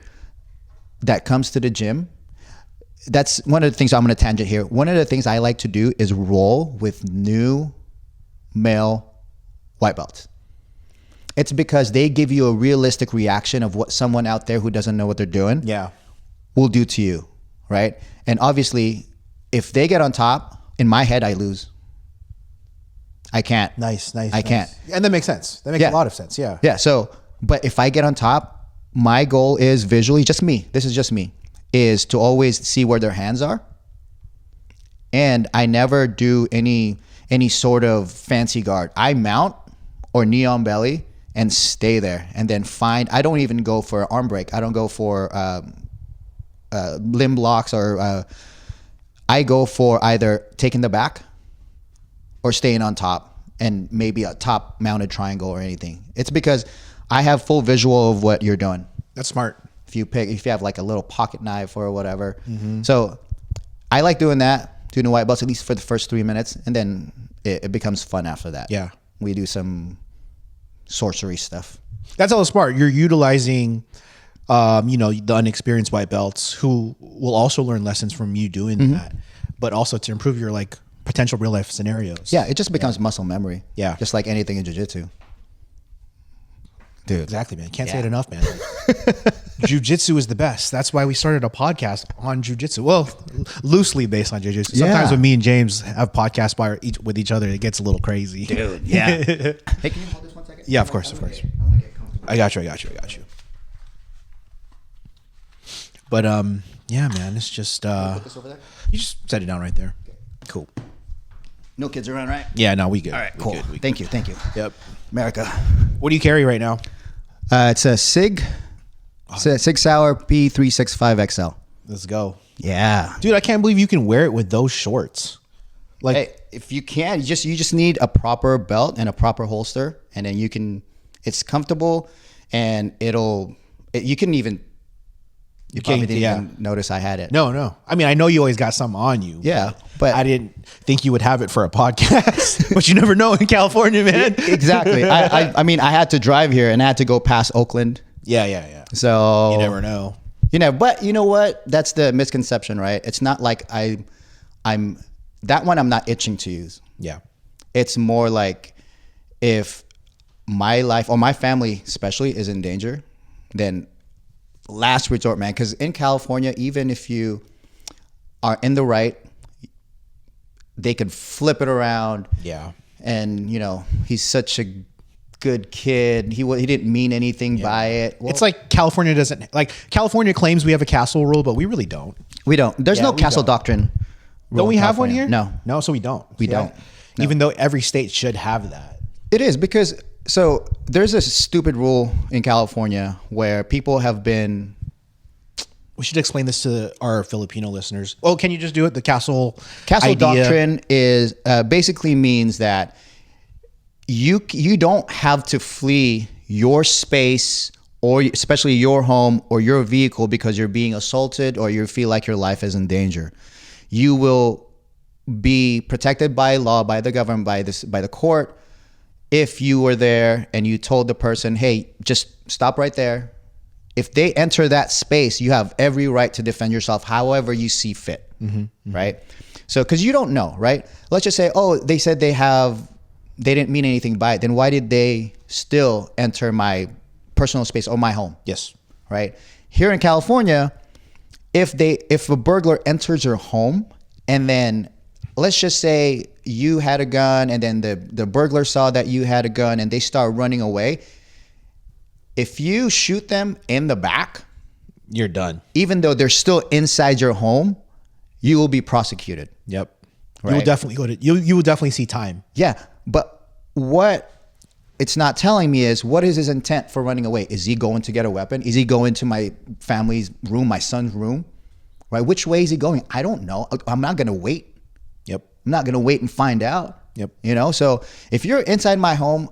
that comes to the gym? That's one of the things I'm going to tangent here. One of the things I like to do is roll with new male white belts. It's because they give you a realistic reaction of what someone out there who doesn't know what they're doing will do to you, right? And obviously, if they get on top, in my head, I lose. I can't. Nice. I can't. And that makes sense. That makes a lot of sense. Yeah. Yeah. So, but if I get on top, my goal is visually, just me. This is just me. Is to always see where their hands are. And I never do any sort of fancy guard. I mount or knee on belly and stay there. And then I don't even go for arm break. I don't go for limb blocks or I go for either taking the back or staying on top and maybe a top mounted triangle or anything. It's because I have full visual of what you're doing. That's smart. If you have like a little pocket knife or whatever. So I like doing that, doing the white belts at least for the first 3 minutes, and then it becomes fun after that. Yeah. We do some sorcery stuff. That's all smart. You're utilizing, the unexperienced white belts who will also learn lessons from you doing that, but also to improve your like potential real life scenarios. Yeah, it just becomes muscle memory. Yeah. Just like anything in jiu-jitsu. Dude. Exactly, man. Can't say it enough, man. Jiu-jitsu is the best. That's why we started a podcast on jiu-jitsu. Well, loosely based on jiu-jitsu. Sometimes when me and James have podcasts with each other, it gets a little crazy. Dude, yeah. Hey, can you hold this 1 second? Yeah, of course. I got you. But yeah, man, it's just Put this over there? you just set it down right there. Okay. Cool. No kids around, right? Yeah, no, we good. All right, We cool. good, we Thank you. Yep. America. What do you carry right now? It's a Sig Sauer P365XL. Let's go. Yeah. Dude, I can't believe you can wear it with those shorts. Like, Hey, if you can, you just need a proper belt and a proper holster, and then it's comfortable, and you can even. You probably didn't even notice I had it. No. I mean, I know you always got something on you. Yeah, but I didn't think you would have it for a podcast. But you never know in California, man. Exactly. I mean, I had to drive here and I had to go past Oakland. Yeah. So You never know. But you know what? That's the misconception, right? It's not like I'm that one I'm not itching to use. Yeah. It's more like if my life or my family especially is in danger, then last resort, man. Because in California, even if you are in the right, they could flip it around. Yeah. And he's such a good kid. He didn't mean anything by it. Well, it's like California claims we have a castle rule, but we really don't. we don't. There's no we castle don't. doctrine. Don't we have one California. here? No. No, so we don't. We See don't. that? No. Even though every state should have that. It is because so there's a stupid rule in California where people have been. We should explain this to our Filipino listeners. Oh, can you just do it? The castle idea. Doctrine is basically means that you don't have to flee your space or especially your home or your vehicle because you're being assaulted or you feel like your life is in danger. You will be protected by law, by the government, by the court. If you were there and you told the person, hey, just stop right there. If they enter that space, you have every right to defend yourself however you see fit, right? So, because you don't know, right? Let's just say, oh, they said they didn't mean anything by it. Then why did they still enter my personal space or my home? Yes. Right? Here in California, if a burglar enters your home and then let's just say you had a gun and then the burglar saw that you had a gun and they start running away. If you shoot them in the back, you're done. Even though they're still inside your home, you will be prosecuted. Yep. Right? You will definitely you will definitely see time. Yeah, but what it's not telling me is what is his intent for running away? Is he going to get a weapon? Is he going to my family's room, my son's room? Right? Which way is he going? I don't know. I'm not going to wait. Yep. I'm not going to wait and find out. Yep. You know, so if you're inside my home,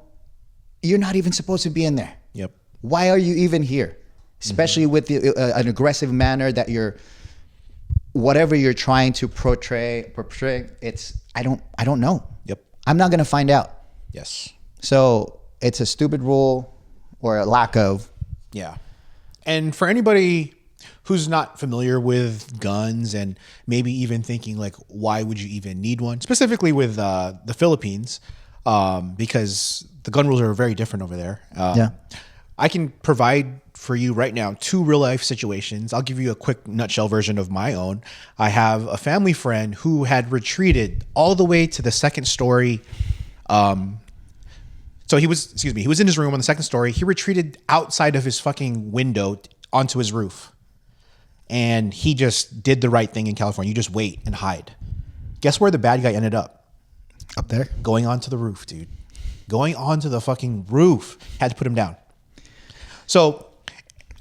you're not even supposed to be in there. Yep. Why are you even here? Especially with an aggressive manner that whatever you're trying to portray. It's I don't know. Yep. I'm not gonna find out. Yes. So it's a stupid rule or a lack of. Yeah. And for anybody who's not familiar with guns and maybe even thinking like, why would you even need one? Specifically with the Philippines, because the gun rules are very different over there. Yeah. I can provide for you right now 2 real life situations. I'll give you a quick nutshell version of my own. I have a family friend who had retreated all the way to the second story. So he was in his room on the second story. He retreated outside of his fucking window onto his roof. And he just did the right thing in California. You just wait and hide. Guess where the bad guy ended up? Up there? Going onto the roof, dude. Going onto the fucking roof. Had to put him down. So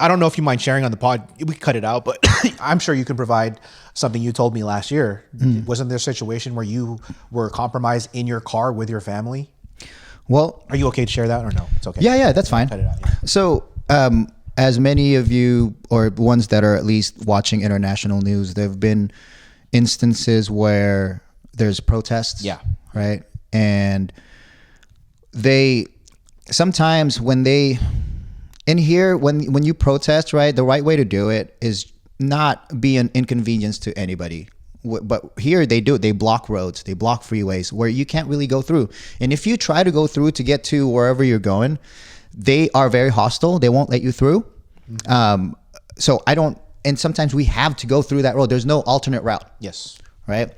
I don't know if you mind sharing on the pod. We cut it out, but I'm sure you can provide something you told me last year. Wasn't there a situation where you were compromised in your car with your family? Well, are you okay to share that or no? It's okay. Yeah, that's fine. Cut it out, yeah. So, as many of you or ones that are at least watching international news, there have been instances where there's protests. Yeah. Right. And sometimes when you protest, right, the right way to do it is not be an inconvenience to anybody. But here they do it. They block roads. They block freeways where you can't really go through. And if you try to go through to get to wherever you're going, they are very hostile. They won't let you through. And sometimes we have to go through that road. There's no alternate route. Yes. Right.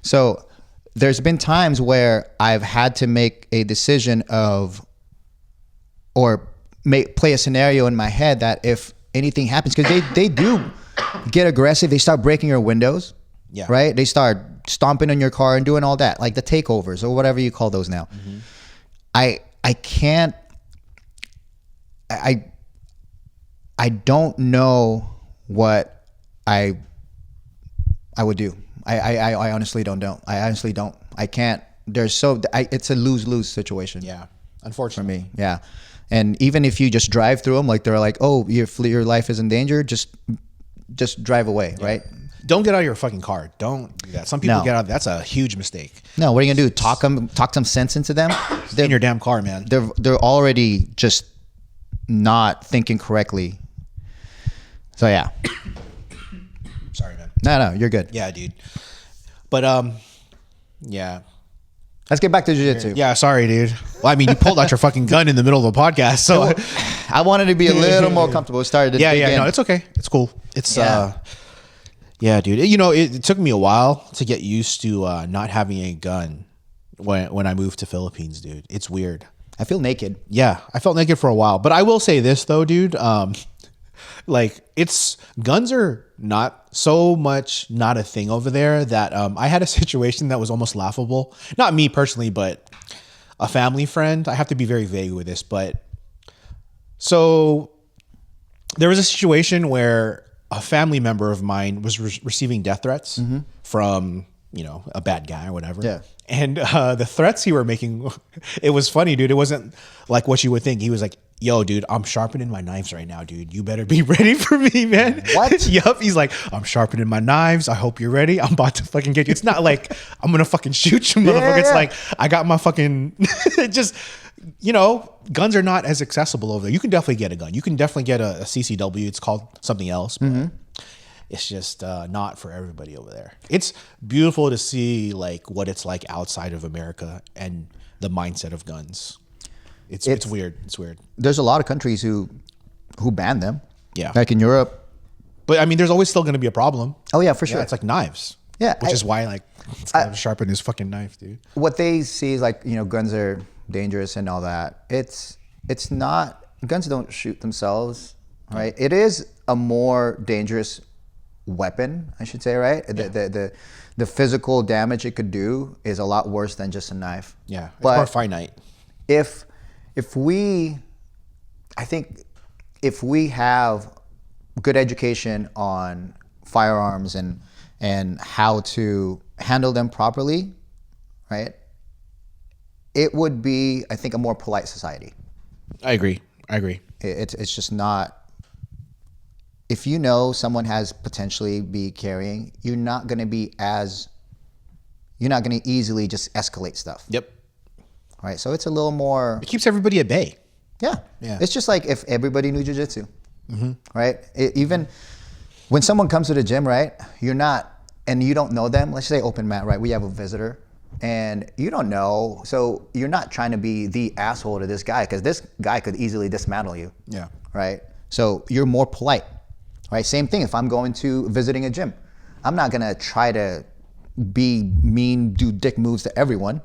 So there's been times where I've had to make a decision play a scenario in my head that if anything happens, because they do get aggressive. They start breaking your windows. Yeah. Right. They start stomping on your car and doing all that, like the takeovers or whatever you call those now. I can't. I don't know what I would do. I honestly don't know. I honestly don't. I can't. It's a lose-lose situation. Yeah. Unfortunately. For me. Yeah. And even if you just drive through them, like they're like, oh, your life is in danger, just drive away, right? Don't get out of your fucking car. Don't do that. Some people get out. That's a huge mistake. No, what are you gonna do? Talk some sense into them? Stay in your damn car, man. They're already just not thinking correctly. So yeah. Sorry, man. No, you're good. Yeah, dude. But yeah. Let's get back to jiu-jitsu. Yeah, sorry, dude. Well, I mean, you pulled out your fucking gun in the middle of the podcast, so I wanted to be a little more comfortable. Started to dig in. No, it's okay. It's cool. It's Yeah, dude. You know, it took me a while to get used to not having a gun when I moved to Philippines, dude. It's weird. I feel naked. Yeah, I felt naked for a while. But I will say this though, dude. Like guns are not so much not a thing over there that I had a situation that was almost laughable. Not me personally, but a family friend. I have to be very vague with this, but so there was a situation where a family member of mine was receiving death threats from, a bad guy or whatever. Yeah. And the threats he were making, it was funny, dude. It wasn't like what you would think. He was like, yo, dude, I'm sharpening my knives right now, dude. You better be ready for me, man. What? Yup. He's like, I'm sharpening my knives. I hope you're ready. I'm about to fucking get you. It's not like I'm going to fucking shoot you, motherfucker. It's like, I got my fucking, just, guns are not as accessible over there. You can definitely get a gun. You can definitely get a CCW. It's called something else. But it's just not for everybody over there. It's beautiful to see like what it's like outside of America and the mindset of guns. It's weird. It's weird. There's a lot of countries who ban them. Yeah. Like in Europe. But I mean, there's always still going to be a problem. Oh yeah, for sure. Yeah, it's like knives. Yeah, Which is why like it's gotta sharpen his fucking knife, dude. What they see is like, guns are dangerous and all that. It's not, guns don't shoot themselves, right? It is a more dangerous weapon, I should say, right? Yeah. The physical damage it could do is a lot worse than just a knife. Yeah, it's but more finite. If we have good education on firearms and how to handle them properly, right? It would be, I think, a more polite society. I agree. It's just not. If someone has potentially be carrying, you're not going to easily just escalate stuff. Yep. Right. So it's a little more. It keeps everybody at bay. Yeah. Yeah. It's just like if everybody knew jiu-jitsu, right? Even when someone comes to the gym, right? You're not, and you don't know them. Let's say open mat, right? We have a visitor and you don't know. So you're not trying to be the asshole to this guy because this guy could easily dismantle you. Yeah. Right. So you're more polite. Right. Same thing. If I'm going to visiting a gym, I'm not going to try to be mean, do dick moves to everyone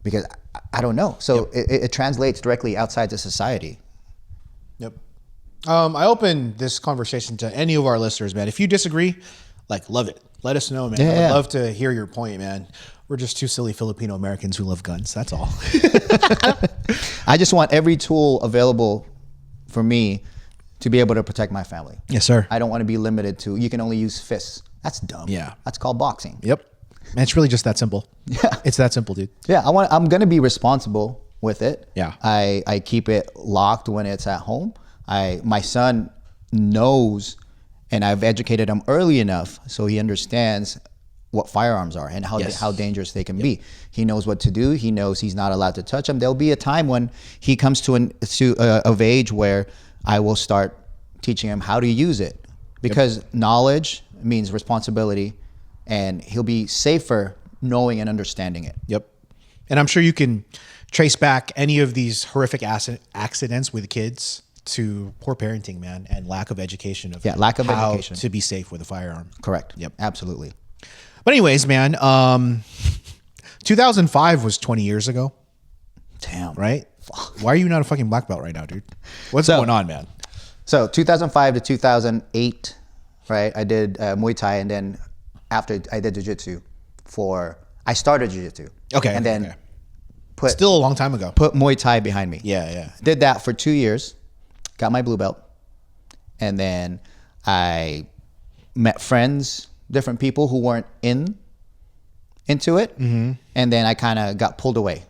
because I don't know. So it translates directly outside to society. Yep. I open this conversation to any of our listeners, man. If you disagree, love it. Let us know, man. Yeah. I'd love to hear your point, man. We're just two silly Filipino Americans who love guns. That's all. I just want every tool available for me to be able to protect my family. Yes, sir. I don't want to be limited to, you can only use fists. That's dumb. Yeah. That's called boxing. Yep. Man, it's really just that simple. Yeah. It's that simple, dude. Yeah. I'm going to be responsible with it. Yeah. I keep it locked when it's at home. My son knows, and I've educated him early enough so he understands what firearms are and how dangerous they can be. He knows what to do. He knows he's not allowed to touch them. There'll be a time when he comes of age where I will start teaching him how to use it because knowledge means responsibility and he'll be safer knowing and understanding it. Yep. And I'm sure you can trace back any of these horrific accidents with kids to poor parenting, man, and lack of education of lack of how education to be safe with a firearm. Correct. Yep. Absolutely. But anyways, man, 2005 was 20 years ago. Damn. Right? Why are you not a fucking black belt right now, dude? What's going on, man? So 2005 to 2008, right? I did Muay Thai, and then after I did jiu-jitsu I started jiu-jitsu. Okay. And then still a long time ago. Put Muay Thai behind me. Yeah. Did that for 2 years, got my blue belt, and then I met friends, different people who weren't into it, and then I kind of got pulled away.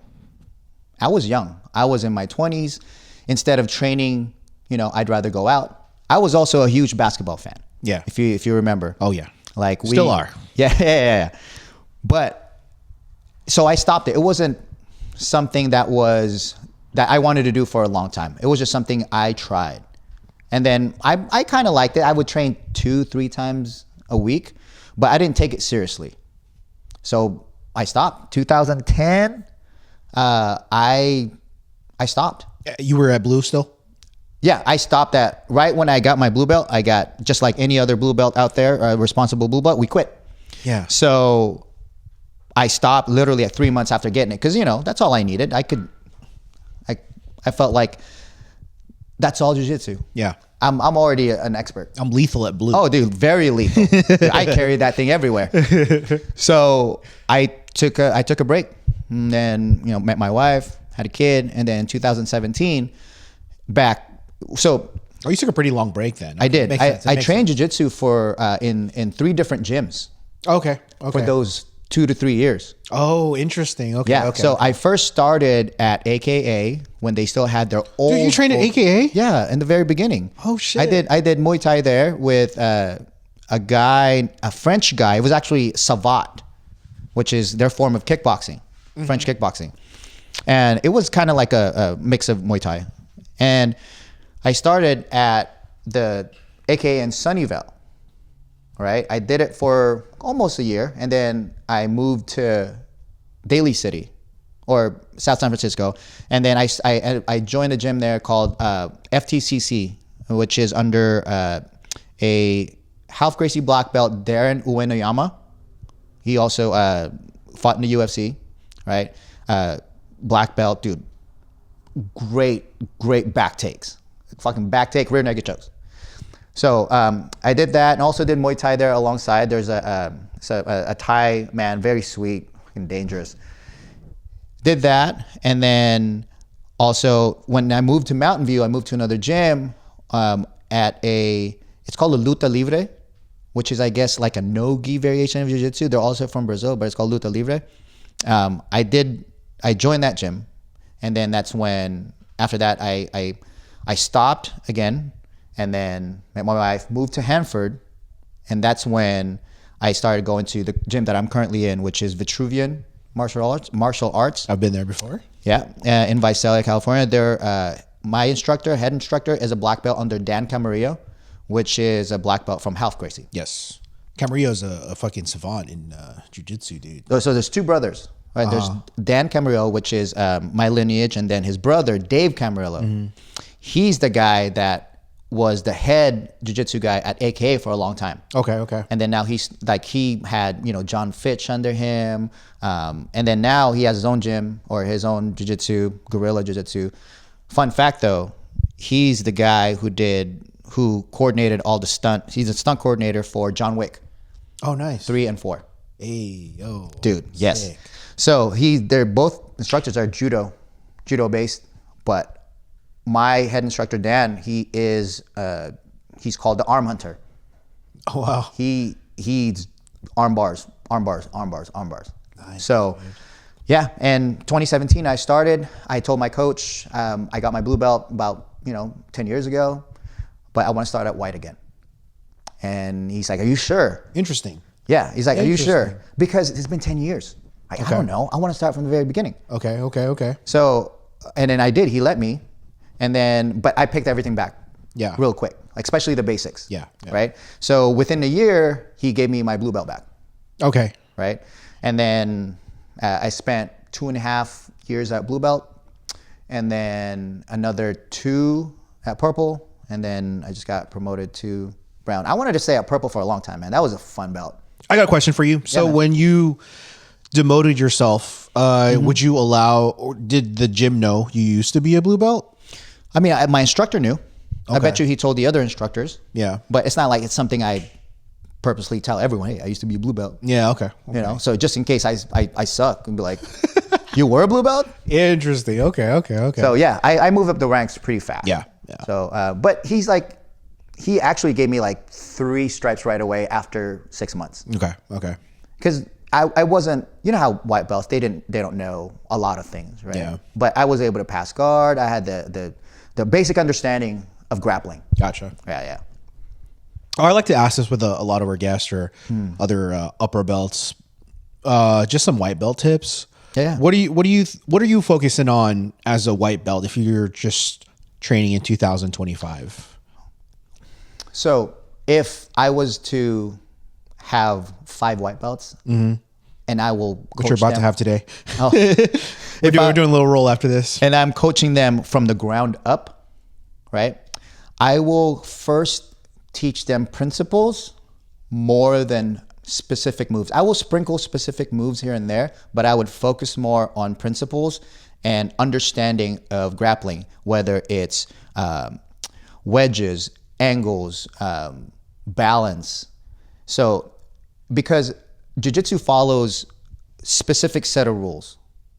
I was young. I was in my 20s. Instead of training, I'd rather go out. I was also a huge basketball fan. Yeah. If you remember. Oh yeah. Like we still are. Yeah. But so I stopped it. It wasn't something that I wanted to do for a long time. It was just something I tried. And then I kind of liked it. I would train 2-3 times a week, but I didn't take it seriously. So I stopped. 2010, I stopped. You were at blue still? Yeah, I stopped right when I got my blue belt. I got, just like any other blue belt out there, responsible blue belt, we quit. Yeah. So I stopped literally at 3 months after getting it because, that's all I needed. I I felt like that's all jiu-jitsu. Yeah. I'm already an expert. I'm lethal at blue. Oh, dude, very lethal. I carry that thing everywhere. So I took a break, and then met my wife, had a kid, and then 2017 back. So you took a pretty long break then. I did. Makes sense. I trained jiu-jitsu for in 3 different gyms Okay. for those 2 to 3 years. Oh, interesting. Okay. Yeah. Okay. So I first started at AKA when they still had their old. Dude, you trained at AKA? Yeah, in the very beginning. Oh shit. I did Muay Thai there with a French guy. It was actually Savat, which is their form of kickboxing, French kickboxing, and it was kind of like a mix of Muay Thai. And I started at the AKA in Sunnyvale. Right, I did it for almost a year, and then I moved to Daly City, or South San Francisco, and then I joined a gym there called FTCC, which is under a Ralph Gracie black belt, Darren Uenoyama. He also fought in the UFC, right? Black belt, dude. Great back takes, fucking back take, rear naked chokes. So I did that, and also did Muay Thai there alongside. There's a Thai man, very sweet and dangerous. Did that, and then also when I moved to Mountain View, I moved to another gym it's called a Luta Livre, which is, I guess, like a no-gi variation of jiu-jitsu. They're also from Brazil, but it's called Luta Livre. I joined that gym, and then that's when, after that, I stopped again. And then met my wife, moved to Hanford, and that's when I started going to the gym that I'm currently in, which is Vitruvian Martial Arts. I've been there before. Yeah, in Visalia, California. My head instructor is a black belt under Dan Camarillo, which is a black belt from Ralph Gracie. Yes. Camarillo's a fucking savant in jiu-jitsu, dude. So there's 2 brothers. Right? There's Dan Camarillo, which is my lineage, and then his brother, Dave Camarillo. Mm-hmm. He's the guy that was the head jiu-jitsu guy at AKA for a long time. Okay. And then now he had, John Fitch under him. And then now he has his own gym or his own jiu-jitsu, guerrilla jiu-jitsu. Fun fact though, he's the guy who coordinated all the stunts. He's a stunt coordinator for John Wick. Oh, nice. 3 and 4. Hey, yo. Dude, yes. Sick. So they're both instructors are judo based, but my head instructor Dan, he's called the Arm Hunter. Oh wow. He's arm bars. Nice. So yeah, in 2017 I started. I told my coach I got my blue belt about 10 years ago, but I want to start at white again. And he's like, "Are you sure?" Interesting. Yeah, he's like, "Are you sure?" Because it's been 10 years. I don't know. I want to start from the very beginning. Okay. So, and then I did. He let me. And then, but I picked everything back real quick, like especially the basics. Yeah. Right? So within a year, he gave me my blue belt back. Okay. Right? And then I spent 2.5 years at blue belt, and then another 2 at purple, and then I just got promoted to brown. I wanted to stay at purple for a long time, man. That was a fun belt. I got a question for you. So when you demoted yourself, would you allow, or did the gym know you used to be a blue belt? I mean, my instructor knew. Okay. I bet you he told the other instructors. Yeah. But it's not like it's something I purposely tell everyone, "Hey, I used to be a blue belt." Yeah, okay. So just in case I suck and be like, "You were a blue belt?" Interesting. Okay. So yeah, I move up the ranks pretty fast. Yeah. So, but he actually gave me like 3 stripes right away after 6 months. Okay. Because I wasn't, how white belts, they don't know a lot of things, right? Yeah. But I was able to pass guard. I had the basic understanding of grappling. Gotcha. Yeah. Oh, I like to ask this with a lot of our guests or other upper belts. Just some white belt tips. Yeah. What are you focusing on as a white belt if you're just training in 2025? So if I was to have 5 white belts, and I will coach which you're about them. to have today. Oh. We're doing a little roll after this. And I'm coaching them from the ground up, right? I will first teach them principles more than specific moves. I will sprinkle specific moves here and there, but I would focus more on principles and understanding of grappling, whether it's wedges, angles, balance. So because jiu-jitsu follows specific set of rules,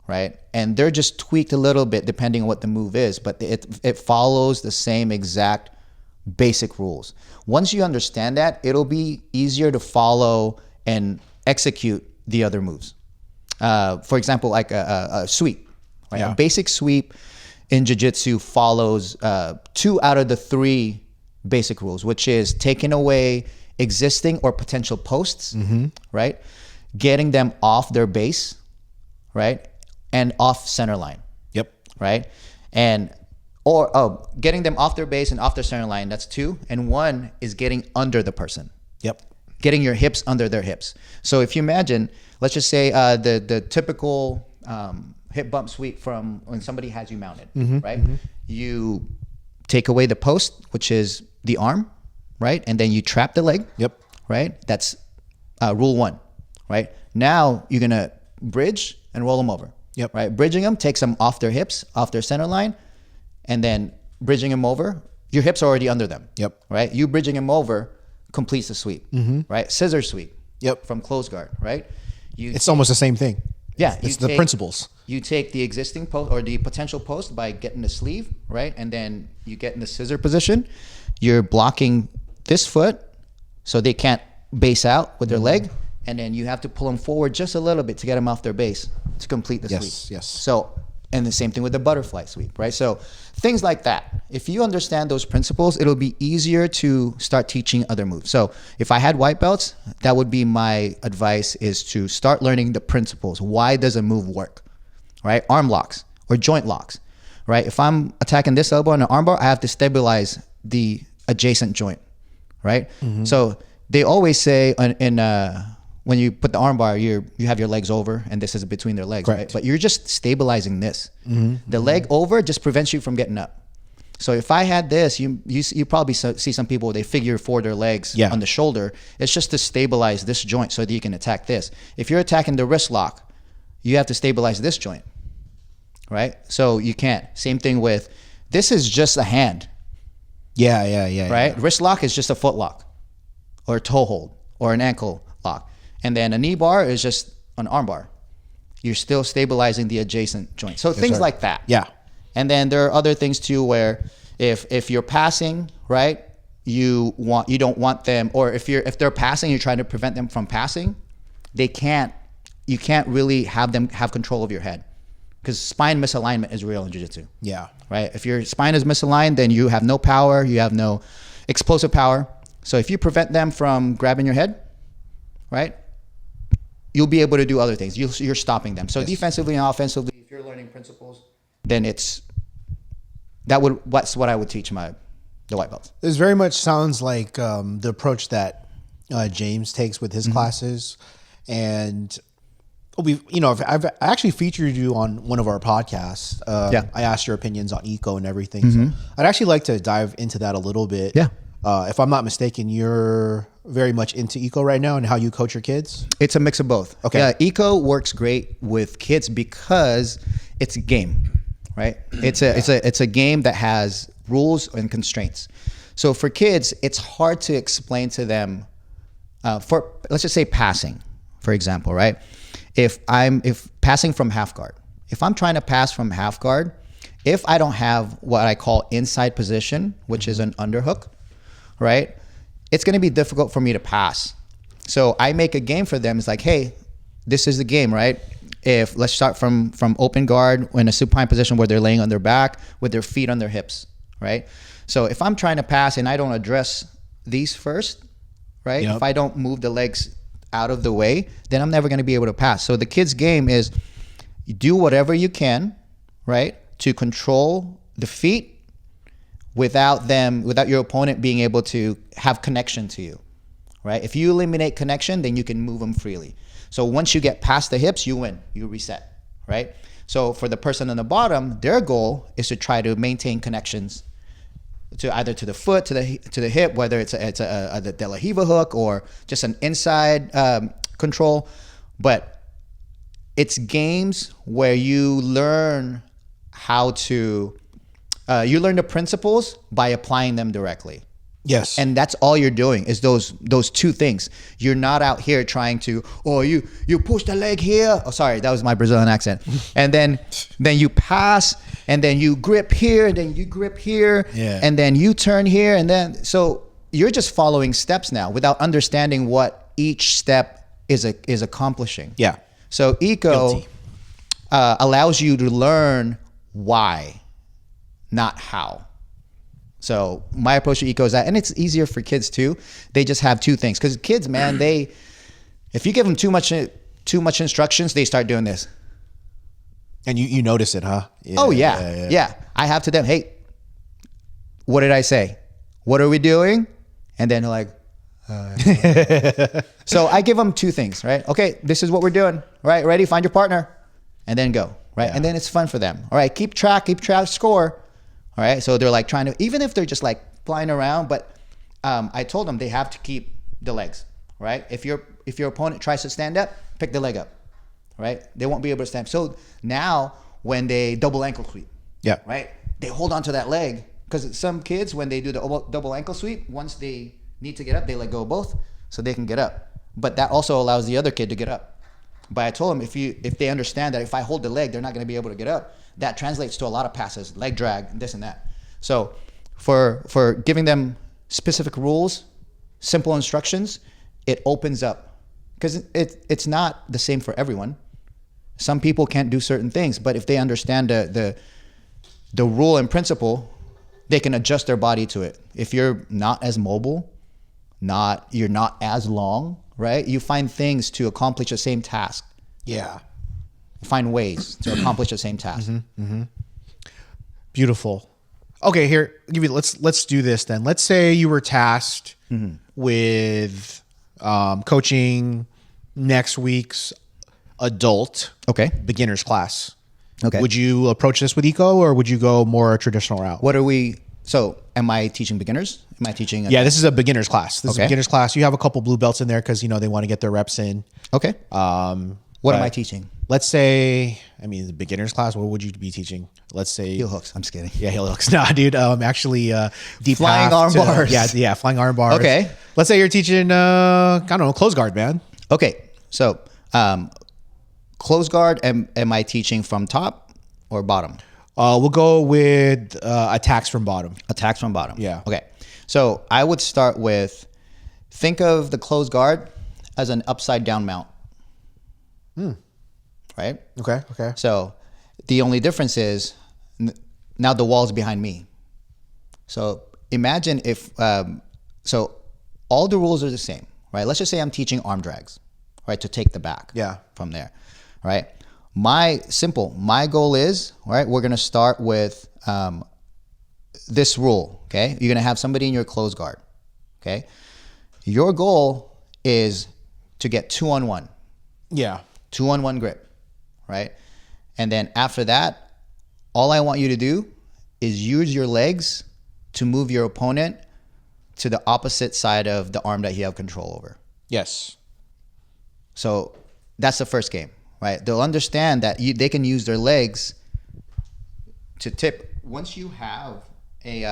right? And they're just tweaked a little bit depending on what the move is, but it follows the same exact basic rules. Once you understand that, it'll be easier to follow and execute the other moves. For example, like a sweep, right? Yeah. A basic sweep in jiu-jitsu follows 2 out of the 3 basic rules, which is taking away existing or potential posts, right? Getting them off their base, right? And off center line. Yep. Right? Getting them off their base and off their center line, that's 2. And 1 is getting under the person. Yep. Getting your hips under their hips. So if you imagine, let's just say the typical hip bump sweep from when somebody has you mounted, right? You take away the post, which is the arm, right? And then you trap the leg. Yep. Right? That's rule 1, right? Now you're going to bridge and roll them over. Yep. Right? Bridging them takes them off their hips, off their center line, and then bridging them over. Your hips are already under them. Yep. Right? You bridging them over completes the sweep. Right? Scissor sweep. Yep. From close guard. Right? It's almost the same thing. Yeah. It's the principles. You take the existing post or the potential post by getting the sleeve, right? And then you get in the scissor position. You're blocking this foot so they can't base out with their leg. And then you have to pull them forward just a little bit to get them off their base to complete the sweep. Yes. So, and the same thing with the butterfly sweep, right? So things like that. If you understand those principles, it'll be easier to start teaching other moves. So if I had white belts, that would be my advice, is to start learning the principles. Why does a move work, right? Arm locks or joint locks, right? If I'm attacking this elbow on an armbar, I have to stabilize the adjacent joint, right? So they always say when you put the armbar, you have your legs over, and this is between their legs, right? But you're just stabilizing this. The leg over just prevents you from getting up. So if I had this, you probably see some people, they figure 4 their legs on the shoulder. It's just to stabilize this joint so that you can attack this. If you're attacking the wrist lock, you have to stabilize this joint, right? So you can't. Same thing with, this is just a hand. Yeah. Right? Wrist lock is just a foot lock or a toe hold or an ankle lock. And then a knee bar is just an arm bar. You're still stabilizing the adjacent joint. So things like that. Yeah. And then there are other things too, where if you're passing, right, you don't want them, or if they're passing, you're trying to prevent them from passing, you can't really have them have control of your head, because spine misalignment is real in jiu-jitsu. Yeah. Right? If your spine is misaligned, then you have no power, you have no explosive power. So if you prevent them from grabbing your head, right, you'll be able to do other things. You're stopping them. So defensively and offensively, if you're learning principles, then that's what I would teach the white belts. This very much sounds like the approach that James takes with his classes, and I've actually featured you on one of our podcasts. I asked your opinions on eco and everything. So I'd actually like to dive into that a little bit. Yeah. If I'm not mistaken, you're very much into eco right now and how you coach your kids. It's a mix of both. Okay. Yeah, eco works great with kids because it's a game, right? It's a game that has rules and constraints. So for kids, it's hard to explain to them. For let's just say passing, for example, right? If passing from half guard, if I'm trying to pass from half guard, if I don't have what I call inside position, which is an underhook, right, it's going to be difficult for me to pass. So I make a game for them. It's like, hey, this is the game, right? Let's start from open guard in a supine position where they're laying on their back with their feet on their hips, right? So if I'm trying to pass and I don't address these first, right? If I don't move the legs out of the way, then I'm never going to be able to pass. So the kids' game is you do whatever you can, right, to control the feet without your opponent being able to have connection to you, right? If you eliminate connection, then you can move them freely. So once you get past the hips, you win, you reset, right? So for the person on the bottom, their goal is to try to maintain connections to either to the foot, to the hip, whether it's a De La Riva hook or just an inside control. But it's games where you learn how to, you learn the principles by applying them directly. Yes. And that's all you're doing is those two things. You're not out here trying to, you push the leg here. Oh, sorry, that was my Brazilian accent. And then you pass, and then you grip here, and then you grip here, and then you turn here, and then so you're just following steps now without understanding what each step is accomplishing. Yeah. So eco allows you to learn why, not how. So my approach to eco is that, and it's easier for kids too. They just have two things, because kids, man, if you give them too much instructions, they start doing this. And you notice it, huh? Yeah, yeah. I have to them, hey, what did I say? What are we doing? And then they're like, so I give them two things, right? Okay, this is what we're doing, right? Ready? Find your partner, and then go, right? Yeah. And then it's fun for them. All right, keep track, score. All right, so they're like trying to, even if they're just like flying around, but I told them they have to keep the legs, right? If your opponent tries to stand up, pick the leg up, right? They won't be able to stand. So now when they double ankle sweep, right? They hold on to that leg, because some kids, when they do the double ankle sweep, once they need to get up, they let go of both so they can get up. But that also allows the other kid to get up. But I told them if they understand that if I hold the leg, they're not going to be able to get up, that translates to a lot of passes, leg drag, this and that. So for giving them specific rules, simple instructions, it opens up, because it's not the same for everyone. Some people can't do certain things, but if they understand the rule and principle, they can adjust their body to it. If you're not as mobile, you're not as long, right? You find things to accomplish the same task. Yeah. Find ways to accomplish the same task. Beautiful. Okay, here, let's do this then. Let's say you were tasked with coaching next week's adult beginners class. Okay. Would you approach this with eco, or would you go more a traditional route? So am I teaching beginners? Am I teaching? Yeah, this is a beginner's class. This is a beginner's class. You have a couple blue belts in there because, they want to get their reps in. Okay. What am I teaching? Let's say, the beginner's class, what would you be teaching? Let's say heel hooks. I'm just kidding. Yeah, heel hooks. Nah, dude. Actually, deep flying arm bars. Yeah, flying arm bars. Okay. Let's say you're teaching, close guard, man. Okay. So, close guard. Am I teaching from top or bottom? We'll go with attacks from bottom. Attacks from bottom. Yeah. Okay. So I would start with, think of the close guard as an upside down mount. Right? Okay. So the only difference is now the wall's behind me. So imagine if, so all the rules are the same, right? Let's just say I'm teaching arm drags, right? To take the back from there, right? My goal is, right, we're going to start with this rule, okay? You're going to have somebody in your close guard, okay? Your goal is to get 2-on-1. Yeah. 2-on-1 grip, right? And then after that, all I want you to do is use your legs to move your opponent to the opposite side of the arm that you have control over. Yes. So that's the first game, right? They'll understand that they can use their legs to tip. Once you have a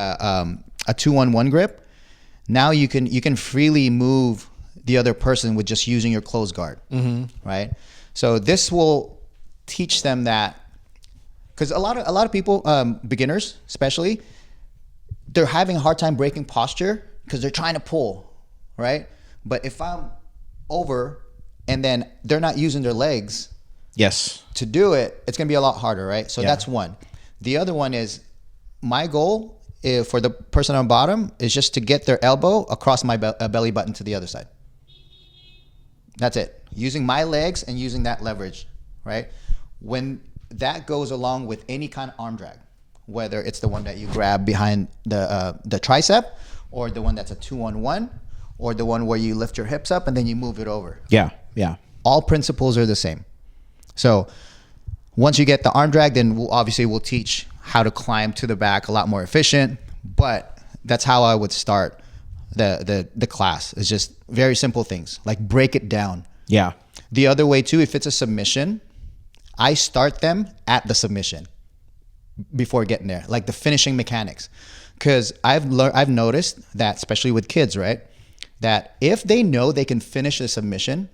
2-on-1 grip, now you can freely move the other person with just using your close guard, right? So this will teach them that, because a lot of people, beginners especially, they're having a hard time breaking posture because they're trying to pull, right? But if I'm over and then they're not using their legs to do it, it's going to be a lot harder, right? So that's one. The other one is, my goal for the person on bottom is just to get their elbow across my belly button to the other side. That's it. Using my legs and using that leverage, right? When that goes along with any kind of arm drag, whether it's the one that you grab behind the tricep, or the one that's a 2-on-1, or the one where you lift your hips up and then you move it over. Yeah. All principles are the same. So once you get the arm drag, then we'll teach how to climb to the back a lot more efficient. But that's how I would start the class. It's just very simple things, like break it down. Yeah. The other way too, if it's a submission, I start them at the submission. before getting there, like the finishing mechanics. Because I've noticed that, especially with kids, right, that if they know they can finish a submission,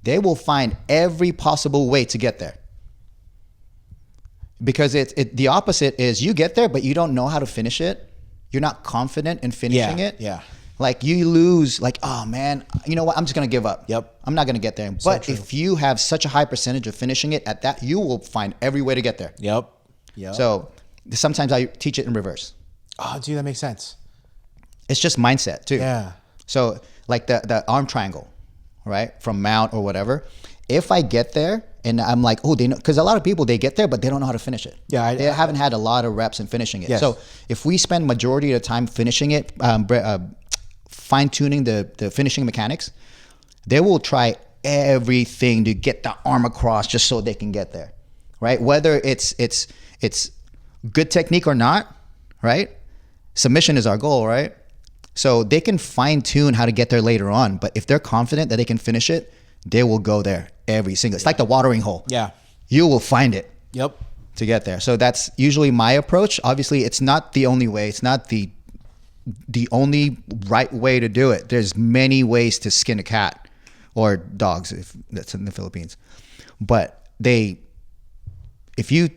they will find every possible way to get there. Because the opposite is you get there, but you don't know how to finish it. You're not confident in finishing it. Yeah. Like you lose, like, oh man, you know what? I'm just going to give up. Yep. I'm not going to get there. But if you have such a high percentage of finishing it at that, you will find every way to get there. Yep. So sometimes I teach it in reverse. Oh, dude, that makes sense. It's just mindset too. Yeah. So like the arm triangle, right? From mount or whatever. If I get there and I'm like, oh, they know, because a lot of people, they get there, but they don't know how to finish it. Yeah. They haven't had a lot of reps in finishing it. Yes. So if we spend majority of the time finishing it, fine tuning the finishing mechanics, they will try everything to get the arm across just so they can get there, right? Whether it's good technique or not, right? Submission is our goal, right? So they can fine tune how to get there later on, but if they're confident that they can finish it, they will go there every single. It's like the watering hole. Yeah. You will find it. Yep. To get there. So that's usually my approach. Obviously, it's not the only way. It's not the only right way to do it. There's many ways to skin a cat or dogs, if that's in the Philippines. But if you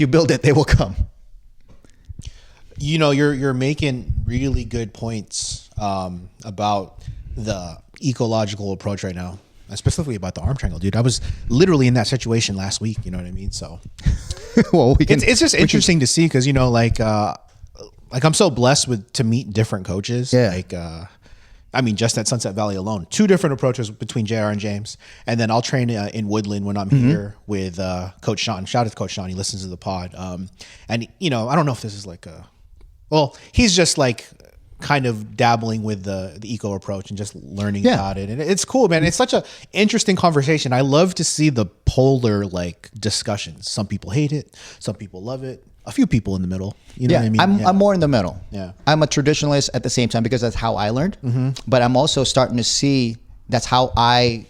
build it, they will come. You know, you're making really good points about the ecological approach right now, specifically about the arm triangle, dude. I was literally in that situation last week. You know what I mean? So, well, it's just interesting to see because you know, like I'm so blessed to meet different coaches. Yeah. Like, I mean, just at Sunset Valley alone, 2 different approaches between JR and James, and then I'll train in Woodland when I'm here with Coach Sean. Shout out to Coach Sean. He listens to the pod. And you know, I don't know if this is like he's just like kind of dabbling with the eco approach and just learning about it. And it's cool, man. It's such a interesting conversation. I love to see the polar like discussions. Some people hate it. Some people love it. A few people in the middle. You know what I mean? I'm more in the middle. Yeah. I'm a traditionalist at the same time because that's how I learned. But I'm also starting to see that's how I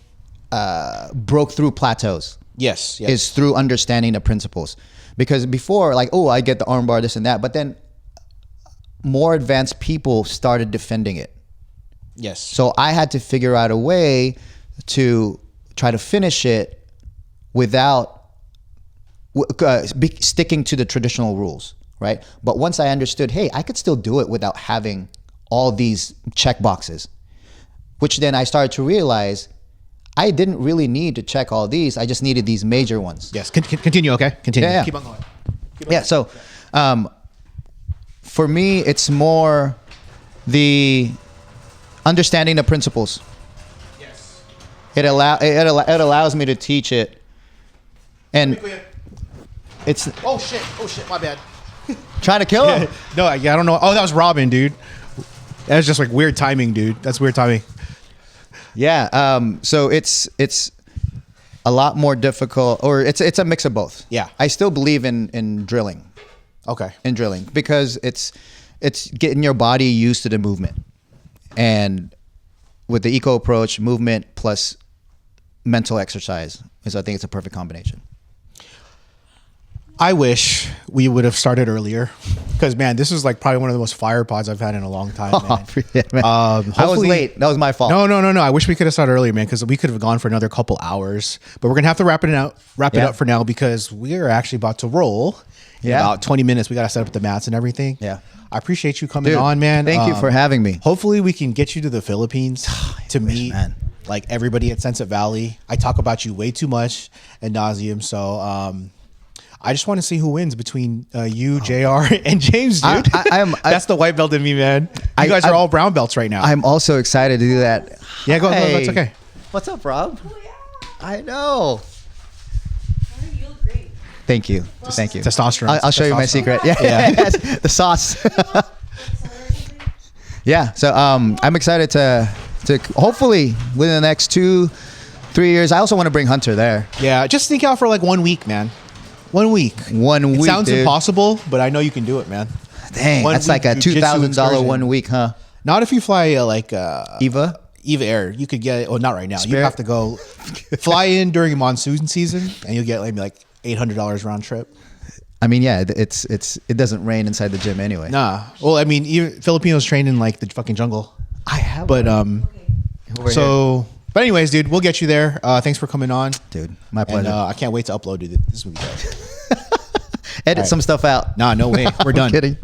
broke through plateaus. Yes. Is through understanding the principles. Because before, like, oh, I get the armbar, this and that. But then more advanced people started defending it. Yes. So I had to figure out a way to try to finish it without sticking to the traditional rules, right? But once I understood, hey, I could still do it without having all these check boxes, which then I started to realize I didn't really need to check all these. I just needed these major ones. Yes. Continue. Okay. Continue. Yeah. Keep on going. So, for me, it's more the understanding the principles. Yes. It allows me to teach it, and it's Oh shit! My bad. trying to kill him. No, I don't know. Oh, that was Robin, dude. That was just like weird timing, dude. That's weird timing. Yeah. So it's a lot more difficult, or it's a mix of both. Yeah. I still believe in drilling. Okay. In drilling, because it's getting your body used to the movement, and with the eco approach, movement plus mental exercise I think it's a perfect combination. I wish we would have started earlier because, man, this is like probably one of the most fire pods I've had in a long time, man. Man. I was late. That was my fault. No. I wish we could have started earlier, man, because we could have gone for another couple hours. But we're going to have to wrap it up for now because we are actually about to roll in about 20 minutes. We got to set up the mats and everything. Yeah. I appreciate you coming on, man. Thank you for having me. Hopefully we can get you to the Philippines to meet like everybody at Sunset Valley. I talk about you way too much ad nauseum. So, I just want to see who wins between you, JR, and James, dude. That's the white belt in me, man. You guys are all brown belts right now. I'm also excited to do that. Yeah, go. That's okay. What's up, Rob? Oh, yeah. I know. You look great. Thank you. Thank you. Testosterone. I'll show you my secret. Yeah. The sauce. Yeah. So I'm excited to hopefully within the next 2-3 years. I also want to bring Hunter there. Yeah, just sneak out for like 1 week, man. 1 week. It sounds dude. impossible, but I know you can do it, man. Dang, that's like a $2,000 1 week, huh? Not if you fly Eva Air. You could get not right now. Spirit? You have to go fly in during monsoon season, and you'll get maybe like $800 round trip. I mean, yeah, it doesn't rain inside the gym anyway. Nah. Well, I mean, even Filipinos train in like the fucking jungle. I have, But one. Over so. But anyways, dude, we'll get you there. Thanks for coming on, dude, my and pleasure. I can't wait to upload it. This will be dope. Edit some stuff out. Nah, no way. We're done. Kidding.